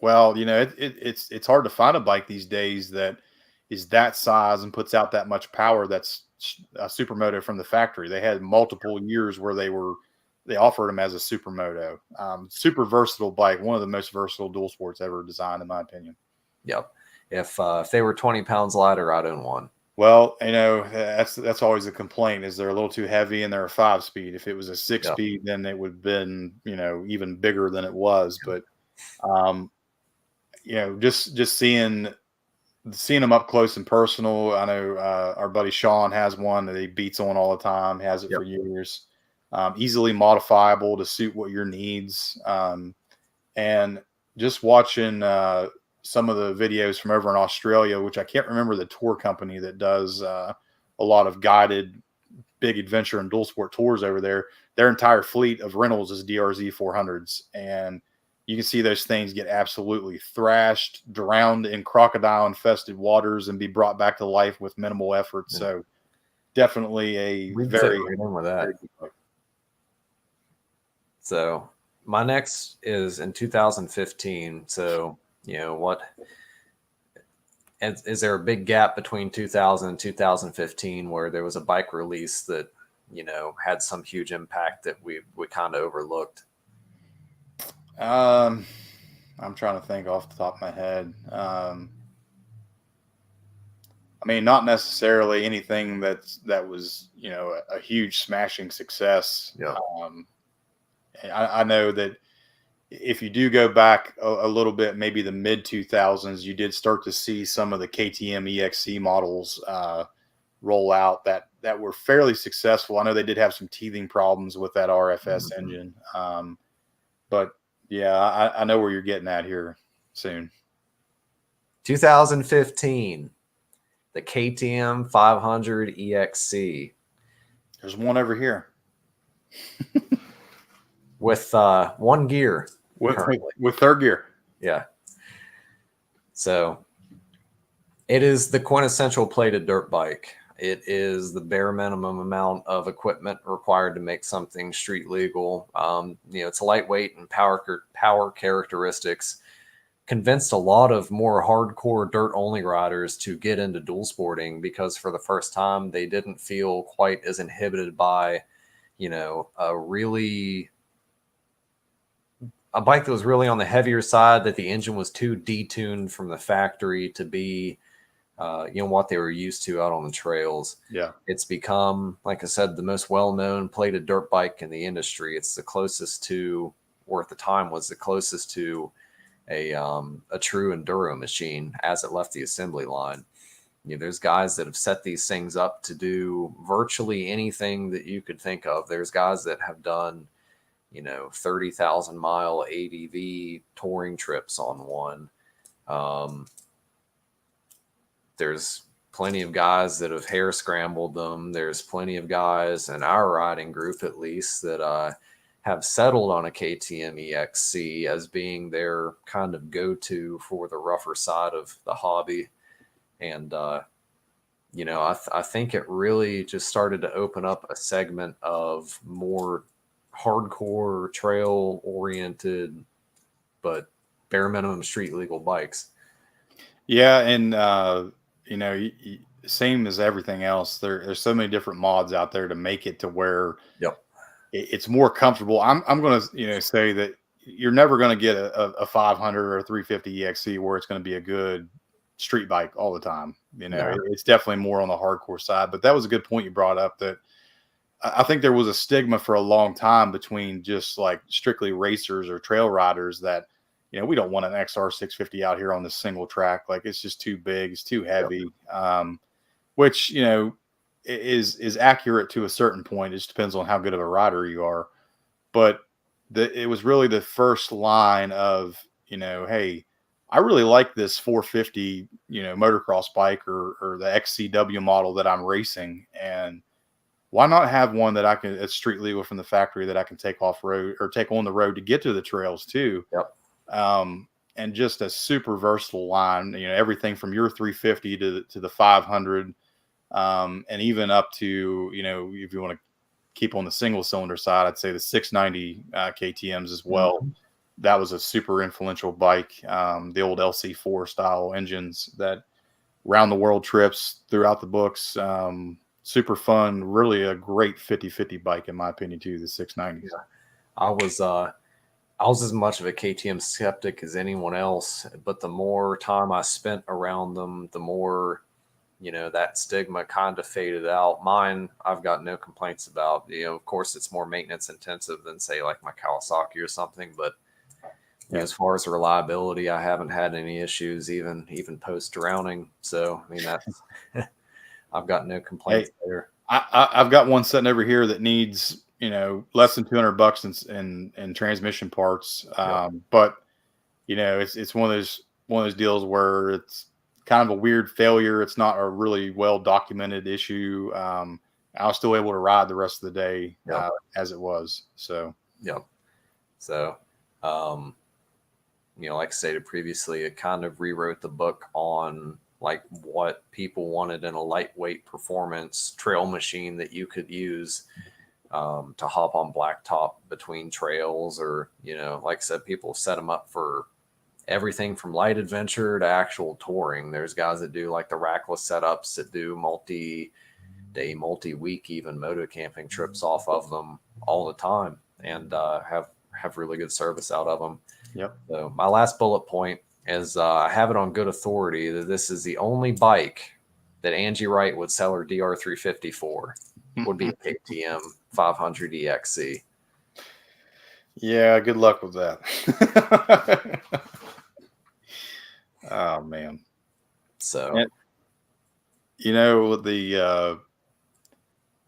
Well, it's hard to find a bike these days that is that size and puts out that much power. That's a supermoto from the factory. They had multiple years where they offered them as a supermoto. Super versatile bike, one of the most versatile dual sports ever designed, in my opinion. Yep. If they were 20 pounds lighter, I'd own one. Well, that's always a complaint, is they're a little too heavy and they're a 5-speed. If it was a 6-speed, then it would have been, even bigger than it was. But, just seeing them up close and personal. I know our buddy Sean has one that he beats on all the time. He has it for years. Easily modifiable to suit what your needs. And just watching some of the videos from over in Australia, which I can't remember the tour company that does a lot of guided big adventure and dual sport tours over there. Their entire fleet of rentals is DRZ 400s. And you can see those things get absolutely thrashed, drowned in crocodile infested waters, and be brought back to life with minimal effort. Yeah. So definitely We'd very right in with that. So my next is in 2015. So, what is there a big gap between 2000 and 2015 where there was a bike release that, had some huge impact that we kind of overlooked? I'm trying to think off the top of my head. Not necessarily anything that was, a huge smashing success. Yeah. I know that if you do go back a little bit, maybe the mid 2000s, you did start to see some of the KTM EXC models roll out that were fairly successful. I know they did have some teething problems with that RFS engine. But yeah, I know where you're getting at here soon. 2015, the KTM 500 EXC. There's one over here. With one gear. With third gear. Yeah. So it is the quintessential plated dirt bike. It is the bare minimum amount of equipment required to make something street legal. It's lightweight and power characteristics convinced a lot of more hardcore dirt only riders to get into dual sporting, because for the first time they didn't feel quite as inhibited by, a bike that was really on the heavier side, that the engine was too detuned from the factory to be, what they were used to out on the trails. Yeah. It's become, like I said, the most well-known plated dirt bike in the industry. It's the closest to, or at the time was the closest to a true enduro machine as it left the assembly line. There's guys that have set these things up to do virtually anything that you could think of. There's guys that have done 30,000 mile ADV touring trips on one. There's plenty of guys that have hair scrambled them. There's plenty of guys in our riding group, at least, that have settled on a KTM EXC as being their kind of go-to for the rougher side of the hobby. And, I think it really just started to open up a segment of more hardcore trail oriented, but bare minimum street legal bikes. Yeah, and same as everything else. There's so many different mods out there to make it to where Yep. it's more comfortable. I'm going to say that you're never going to get a 500 or a 350 EXC where it's going to be a good street bike all the time. No. It's definitely more on the hardcore side. But that was a good point you brought up, that I think there was a stigma for a long time between just like strictly racers or trail riders that, we don't want an XR 650 out here on this single track. Like, it's just too big, it's too heavy. Which, is accurate to a certain point. It just depends on how good of a rider you are. But it was really the first line of, hey, I really like this 450, motocross bike or the XCW model that I'm racing. And why not have one that it's street legal from the factory that I can take off road or take on the road to get to the trails too. Yep. And just a super versatile line, everything from your 350 to the 500, and even up to, if you want to keep on the single cylinder side, I'd say the 690 KTMs as well. Mm-hmm. That was a super influential bike. The old LC4 style engines that round the world trips throughout the books. Super fun, really a great 50-50 bike in my opinion too, the 690s. Yeah. I was as much of a KTM skeptic as anyone else, but the more time I spent around them, the more, that stigma kind of faded out. Mine, I've got no complaints about. Of course, it's more maintenance intensive than, say, like my Kawasaki or something. But as far as reliability, I haven't had any issues, even post drowning. So, I mean, that's I've got no complaints there. I've got one sitting over here that needs, less than $200 in transmission parts. But it's one of those deals where it's kind of a weird failure. It's not a really well documented issue. I was still able to ride the rest of the day as it was. So, So, like I stated previously, it kind of rewrote the book on like what people wanted in a lightweight performance trail machine that you could use to hop on blacktop between trails, or, like I said, people set them up for everything from light adventure to actual touring. There's guys that do like the rackless setups that do multi-day, multi-week, even moto camping trips off of them all the time, and have really good service out of them. Yep. So my last bullet point is I have it on good authority that this is the only bike that Angie Wright would sell her DR350 for, would be a KTM 500 EXC. Yeah, good luck with that. Oh man. So, and,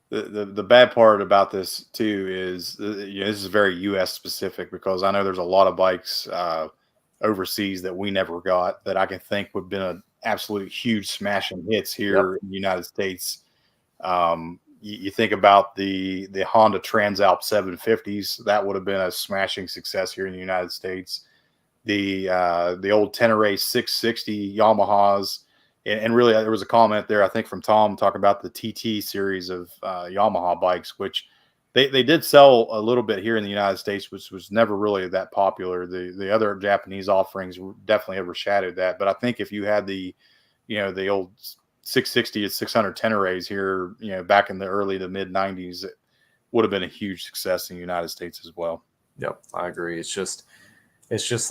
the bad part about this too is, this is very US specific, because I know there's a lot of bikes overseas that we never got that I can think would have been an absolute huge smashing hits here in the United States. You think about the Honda Transalp 750s, that would have been a smashing success here in the United States. The old Tenere 660 Yamahas, and really there was a comment there, I think from Tom, talking about the TT series of Yamaha bikes, which they did sell a little bit here in the United States, which was never really that popular. The other Japanese offerings definitely overshadowed that. But I think if you had the old 660 to 600 Teneres here, back in the early to mid 90s, it would have been a huge success in the United States as well. Yep, I agree. It's just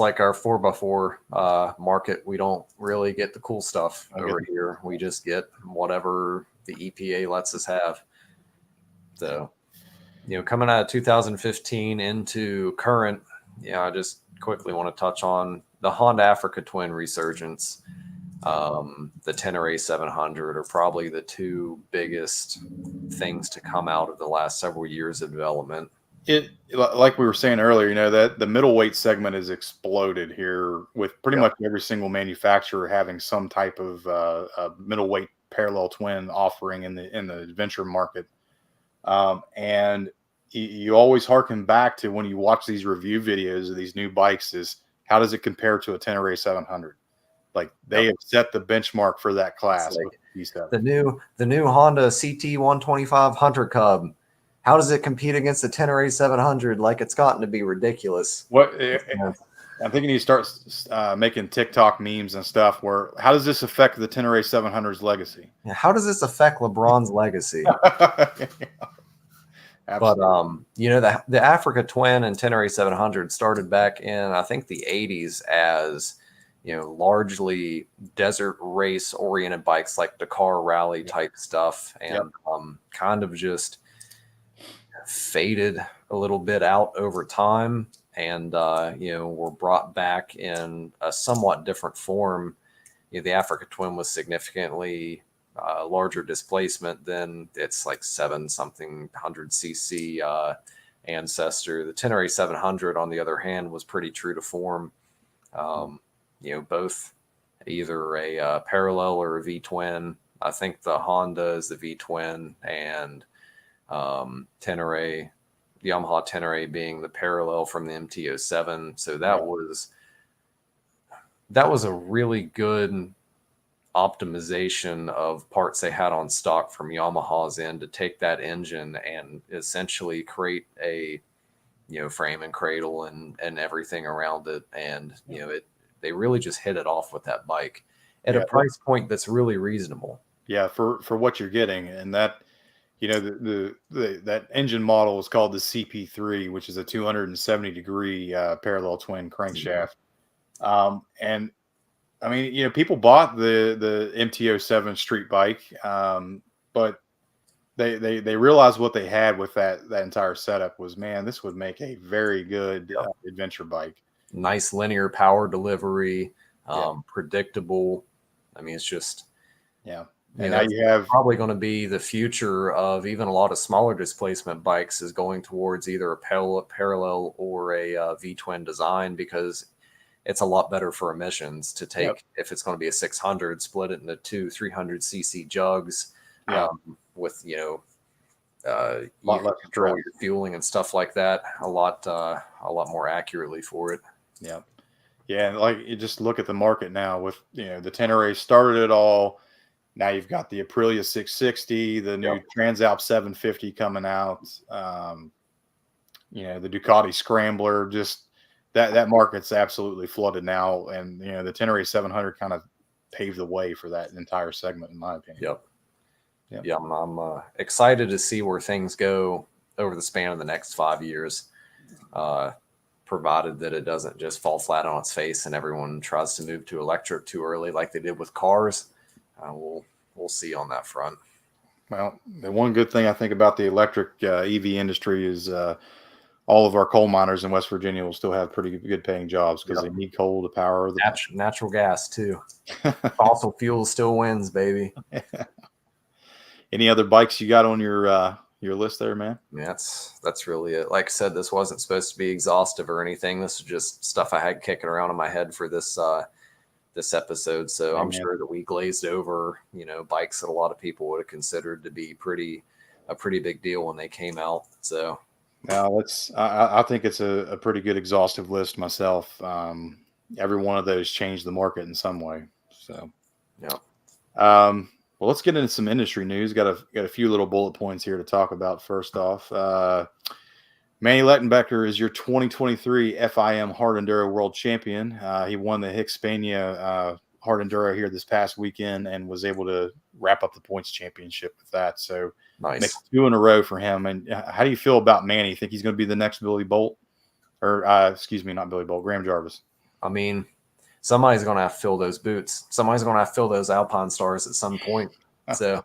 like our 4x4 market. We don't really get the cool stuff over here. We just get whatever the EPA lets us have. So, coming out of 2015 into current, I just quickly want to touch on the Honda Africa Twin resurgence. The Tenere 700 are probably the two biggest things to come out of the last several years of development. It, like we were saying earlier, that the middleweight segment has exploded here, with pretty much every single manufacturer having some type of a middleweight parallel twin offering in the adventure market. And you always harken back to when you watch these review videos of these new bikes is how does it compare to a Tenere 700? Like they have set the benchmark for that class with the V7. The new Honda CT 125 Hunter Cub. How does it compete against the Tenere 700? Like it's gotten to be ridiculous. I'm thinking you start making TikTok memes and stuff. Where how does this affect the Tenere 700's legacy? How does this affect LeBron's legacy? But you know, the Africa Twin and Tenere 700 started back in I think the 80s as, you know, largely desert race oriented bikes like Dakar rally type stuff, and kind of just faded a little bit out over time, and you know, were brought back in a somewhat different form. You know, the Africa Twin was significantly larger displacement than its like 7-something 100cc ancestor. The Tenere 700, on the other hand, was pretty true to form. You know, both either a parallel or a V-twin. I think the Honda is the V-twin, and Tenere, the Yamaha Tenere being the parallel from the MT-07. So that was a really good optimization of parts they had on stock from Yamaha's end to take that engine and essentially create a, you know, frame and cradle and everything around it. And, you know, they really just hit it off with that bike at a price point that's really reasonable. Yeah, for what you're getting. And that, you know, that engine model is called the CP3, which is a 270-degree parallel twin crankshaft. And I mean, you know, people bought the MT-07 street bike, but they realized what they had with that entire setup was, man, this would make a very good adventure bike. Nice linear power delivery, predictable. I mean, it's just And now you have probably going to be the future of even a lot of smaller displacement bikes is going towards either a parallel or a V-twin design, because it's a lot better for emissions to take. If it's going to be a 600, split it into 2 300cc jugs with, you know, you can control your fueling and stuff like that a lot more accurately for it. Yeah, and like you just look at the market now with, you know, the Tenere started it all. Now you've got the Aprilia 660, the new Transalp 750 coming out. You know, the Ducati Scrambler, just that market's absolutely flooded now. And, you know, the Tenere 700 kind of paved the way for that entire segment, in my opinion. Yeah, I'm excited to see where things go over the span of the next 5 years, provided that it doesn't just fall flat on its face and everyone tries to move to electric too early like they did with cars. We'll see on that front. Well, the one good thing I think about the electric EV industry is all of our coal miners in West Virginia will still have pretty good paying jobs because they need coal to power the natural gas too. Fossil fuel still wins, baby. Any other bikes you got on your list there, man? Yeah, that's really it. Like I said, this wasn't supposed to be exhaustive or anything. This is just stuff I had kicking around in my head for this episode. So I'm sure that we glazed over, you know, bikes that a lot of people would have considered to be a pretty big deal when they came out. So now I think it's a pretty good exhaustive list myself. Every one of those changed the market in some way. So well, let's get into some industry news. Got a few little bullet points here to talk about. First off, Manny Lettenbecker is your 2023 FIM Hard Enduro World Champion. He won the Hispania Hard Enduro here this past weekend and was able to wrap up the points championship with that. So nice. 2 in a row for him. And how do you feel about Manny? You think he's going to be the next Billy Bolt? Or, excuse me, not Billy Bolt, Graham Jarvis. I mean, somebody's going to have to fill those boots. Somebody's going to have to fill those Alpine stars at some point. So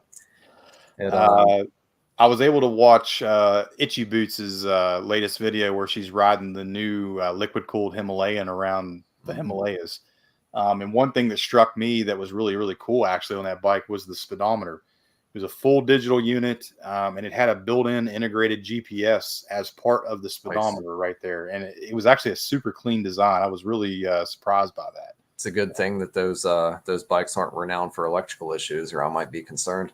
I was able to watch Itchy Boots' latest video where she's riding the new liquid-cooled Himalayan around the Himalayas. And one thing that struck me that was really, really cool actually on that bike was the speedometer. It was a full digital unit, and it had a built-in integrated GPS as part of the speedometer right there. And it was actually a super clean design. I was really surprised by that. It's a good thing that those bikes aren't renowned for electrical issues, or I might be concerned.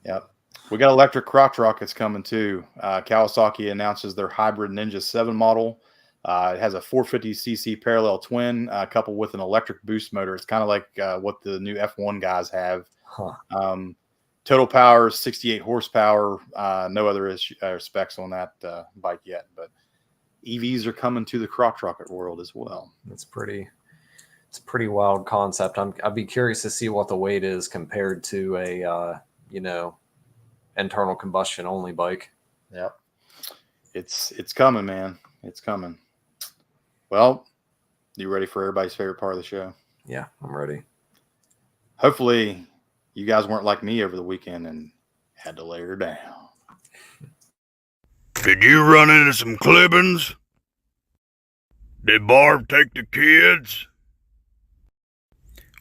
Yep. We got electric crotch rockets coming too. Kawasaki announces their hybrid Ninja 7 model. It has a 450cc parallel twin coupled with an electric boost motor. It's kind of like what the new F1 guys have. Huh. Total power, 68 horsepower. No other specs on that bike yet, but EVs are coming to the crotch rocket world as well. It's a pretty wild concept. I'd be curious to see what the weight is compared to a internal combustion only bike. Yep. It's coming, man. It's coming. Well, you ready for everybody's favorite part of the show? Yeah, I'm ready. Hopefully you guys weren't like me over the weekend and had to lay her down. Did you run into some clippings? Did Barb take the kids?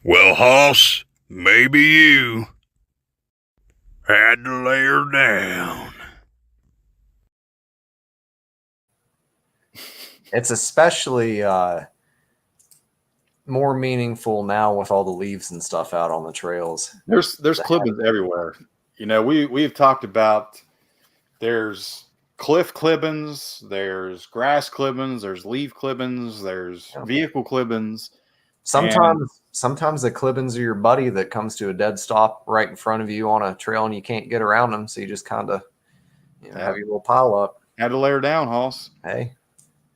Well, Hoss, maybe you had to lay her down. It's especially more meaningful now with all the leaves and stuff out on the trails. There's clippings everywhere. We've talked about there's cliff clippings, there's grass clippings, there's leaf clippings, there's vehicle clippings. Sometimes the clippings are your buddy that comes to a dead stop right in front of you on a trail and you can't get around them, so you just kind of have your little pile up. Had to lay her down, Hoss. Hey,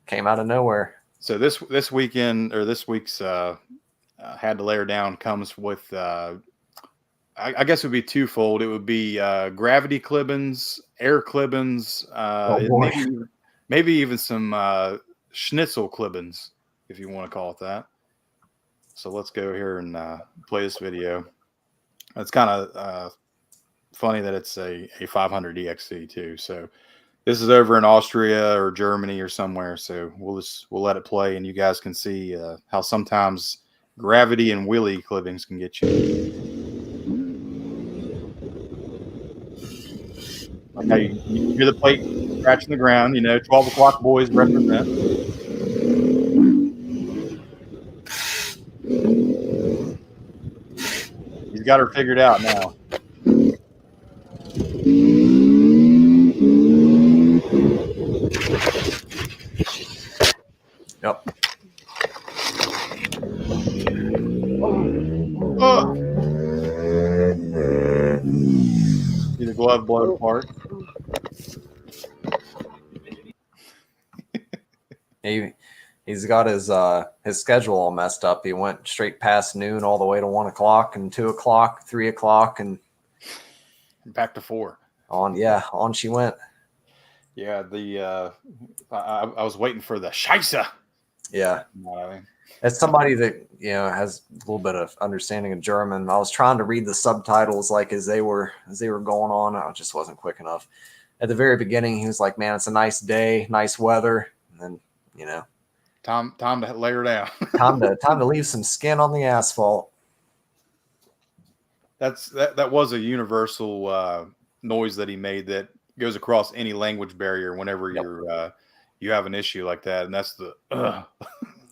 came out of nowhere. So this weekend or this week's had to lay her down comes with I guess it would be twofold. It would be gravity clippings, air clippings, maybe even some schnitzel clippings, if you want to call it that. So let's go here and play this video. It's kind of funny that it's a 500 EXC too. So this is over in Austria or Germany or somewhere. So we'll let it play, and you guys can see how sometimes gravity and wheelie clippings can get you. Like how you hear the plate scratching the ground. 12 o'clock boys represent. He's got her figured out now. Yep. See the glove blow apart. He's got his schedule all messed up. He went straight past noon all the way to 1 o'clock and 2 o'clock, 3 o'clock, and back to 4. On she went. Yeah, I was waiting for the Scheisse. Yeah. You know what I mean? As somebody that has a little bit of understanding of German, I was trying to read the subtitles like as they were going on. I just wasn't quick enough. At the very beginning, he was like, "Man, it's a nice day, nice weather," and then time to lay her down. time to leave some skin on the asphalt. That was a universal noise that he made that goes across any language barrier whenever you have an issue like that, and that's the.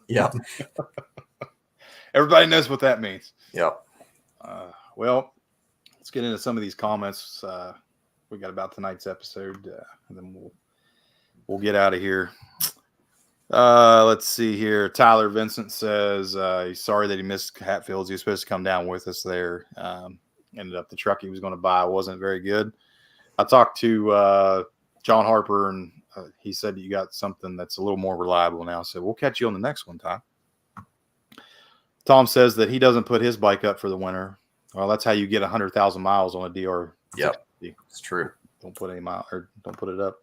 Yep. Everybody knows what that means. Yep. Well, let's get into some of these comments we got about tonight's episode, and then we'll get out of here. Let's see here. Tyler Vincent says he's sorry that he missed Hatfields. He was supposed to come down with us there. Ended up the truck he was going to buy wasn't very good. I talked to John Harper, and he said you got something that's a little more reliable now. So we'll catch you on the next one, Tom. Tom says that he doesn't put his bike up for the winter. Well, that's how you get 100,000 miles on a DR. Yep, it's true. Don't put don't put it up.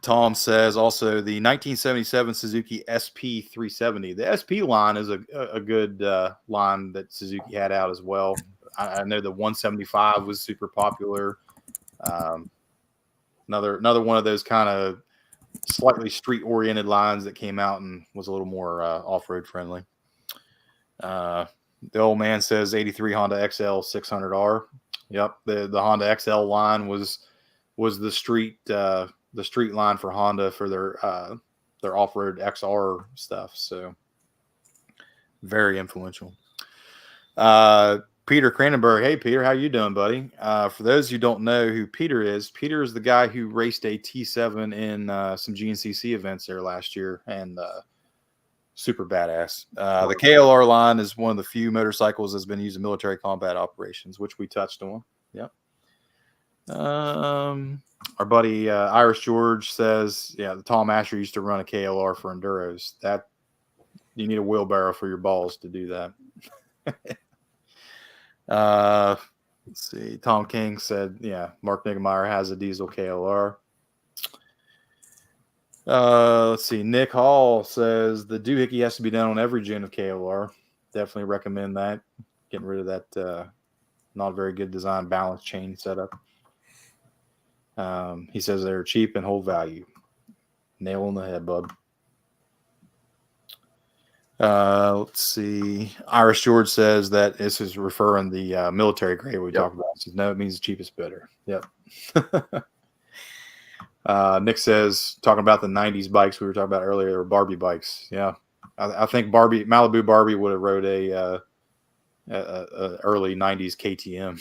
Tom says also the 1977 Suzuki SP 370. The SP line is a good line that Suzuki had out as well. I know the 175 was super popular. Another one of those kind of slightly street-oriented lines that came out and was a little more off-road friendly. The old man says 83 Honda XL 600R. Yep, the Honda XL line was the street line for Honda for their off-road XR stuff. So very influential. Peter Cranenberg. Hey, Peter, how you doing, buddy? For those who don't know who Peter is the guy who raced a T7 in some GNCC events there last year, and super badass. The KLR line is one of the few motorcycles that's been used in military combat operations, which we touched on. Yep. Our buddy Irish George says, yeah, the Tom Asher used to run a KLR for enduros. That you need a wheelbarrow for your balls to do that. Let's see. Tom King said, yeah, Mark Niggemeyer has a diesel KLR. Let's see. Nick Hall says the doohickey has to be done on every gen of KLR. Definitely recommend that. Getting rid of that not very good design balance chain setup. He says they're cheap and hold value. Nail on the head, bud. Let's see. Irish George says that this is referring the military grade we talked about. Says, no, it means the cheapest bidder. Yep. Nick says, talking about the 90s bikes we were talking about earlier, or Barbie bikes. Yeah. I think Malibu Barbie would have rode a early 90s KTM.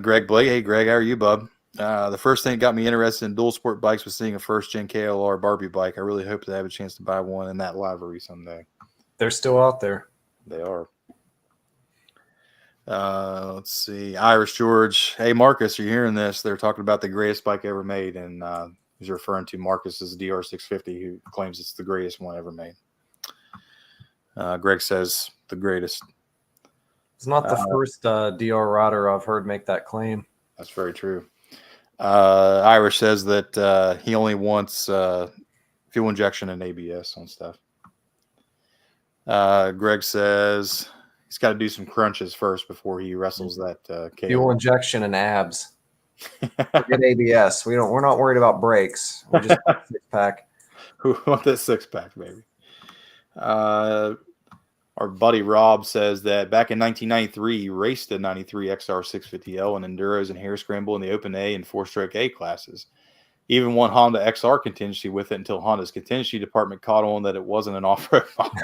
Greg Blake. Hey, Greg, how are you, bub? The first thing that got me interested in dual sport bikes was seeing a first-gen KLR Barbie bike. I really hope to have a chance to buy one in that livery someday. They're still out there. They are. Let's see. Irish George. Hey, Marcus, are you hearing this? They're talking about the greatest bike ever made, and he's referring to Marcus's DR650, who claims it's the greatest one ever made. Greg says the greatest. It's not the first DR rider I've heard make that claim. That's very true. Irish says that he only wants fuel injection and ABS on stuff. Greg says he's got to do some crunches first before he wrestles that fuel injection and abs. Forget ABS. We're not worried about brakes. We just want a six-pack. We want that six-pack, baby. Our buddy Rob says that back in 1993, he raced a 93 XR 650L in enduros and hair scramble in the Open A and four-stroke A classes. Even won Honda XR contingency with it until Honda's contingency department caught on that it wasn't an off-road model.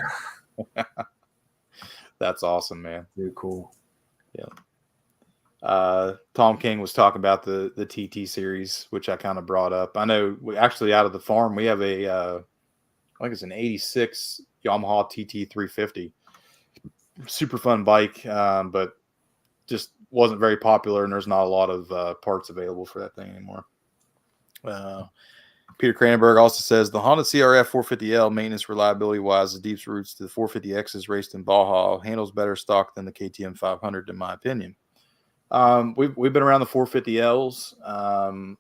That's awesome, man. Too cool. Yeah. Tom King was talking about the TT series, which I kind of brought up. I know we actually out of the farm, we have a, I think it's an 86 Yamaha TT 350. Super fun bike, but just wasn't very popular, and there's not a lot of parts available for that thing anymore. Peter Cranenberg also says the Honda CRF 450L maintenance reliability wise is deep roots to the 450X's raced in Baja, handles better stock than the KTM 500 in my opinion. We've been around the 450Ls.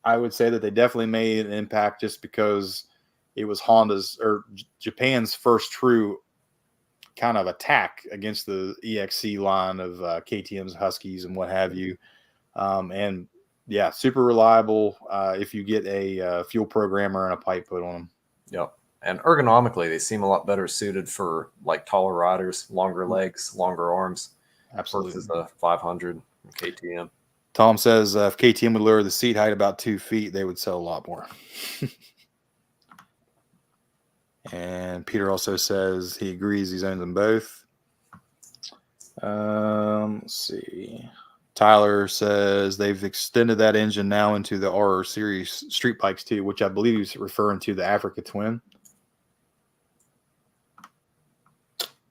I would say that they definitely made an impact just because it was Honda's or Japan's first true kind of attack against the EXC line of KTM's, Huskies, and what have you. And yeah, super reliable if you get a fuel programmer and a pipe put on them. Yep. And ergonomically, they seem a lot better suited for like taller riders, longer legs, longer arms. Absolutely. Versus the 500 KTM. Tom says if KTM would lower the seat height about 2 feet, they would sell a lot more. And Peter also says he agrees he's owned them both. Let's see. Tyler says they've extended that engine now into the R series street bikes too, which I believe he's referring to the Africa Twin.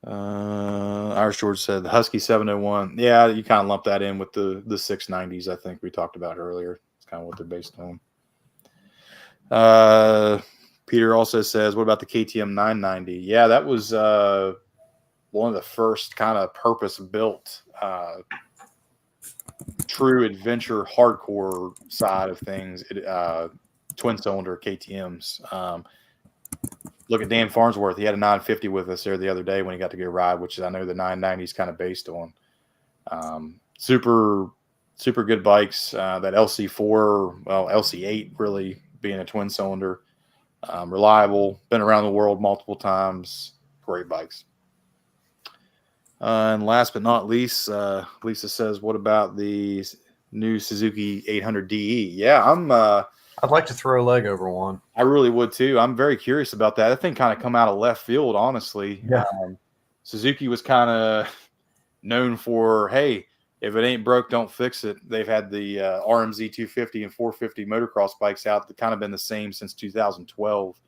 Irish George said the Husky 701. Yeah, you kind of lump that in with the 690s. I think we talked about earlier. It's kind of what they're based on. Peter also says, what about the KTM 990? Yeah, that was one of the first kind of purpose-built true adventure hardcore side of things, twin-cylinder KTMs. Look at Dan Farnsworth. He had a 950 with us there the other day when he got to go ride, which I know the 990 is kind of based on. Super good bikes. That LC4, well, LC8 really being a twin-cylinder. Reliable, been around the world multiple times, great bikes. And last but not least, Lisa says, what about the new Suzuki 800DE? Yeah, I'd like to throw a leg over one. I really would too. I'm very curious about that. That thing kind of come out of left field, honestly. Yeah. Suzuki was kind of known for, hey, if it ain't broke, don't fix it. They've had the RMZ 250 and 450 motocross bikes out that kind of been the same since 2012.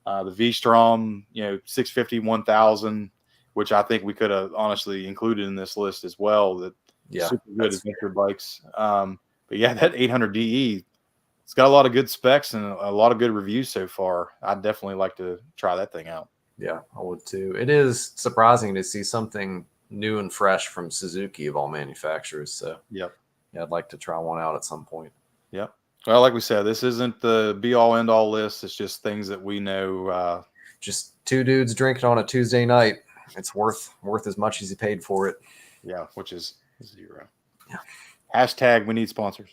The V-Strom, 650, 1000, which I think we could have honestly included in this list as well. That super good adventure bikes. But yeah, that 800 DE, it's got a lot of good specs and a lot of good reviews so far. I'd definitely like to try that thing out. Yeah, I would too. It is surprising to see something new and fresh from Suzuki of all manufacturers. So yeah, I'd like to try one out at some point. Yep. Well, like we said, this isn't the be all end all list. It's just things that we know. Just two dudes drinking on a Tuesday night. It's worth as much as you paid for it. Yeah, which is 0. Yeah. Hashtag we need sponsors.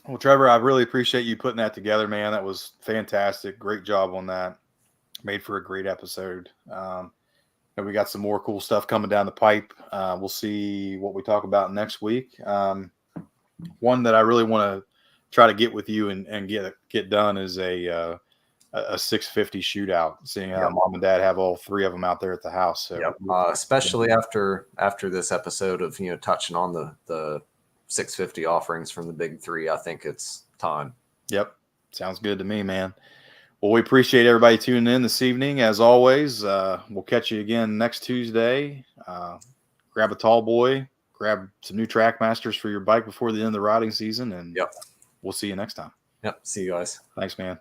Well, Trevor, I really appreciate you putting that together, man. That was fantastic. Great job on that. Made for a great episode. And we got some more cool stuff coming down the pipe. We'll see what we talk about next week. One that I really want to try to get with you and get done is a 650 shootout, seeing how Mom and Dad have all 3 of them out there at the house. So especially after this episode of touching on the 650 offerings from the big 3, I think it's time. Yep, sounds good to me, man. Well, we appreciate everybody tuning in this evening. As always, we'll catch you again next Tuesday. Grab a tall boy, grab some new Trackmasters for your bike before the end of the riding season, and we'll see you next time. Yep, see you guys. Thanks, man.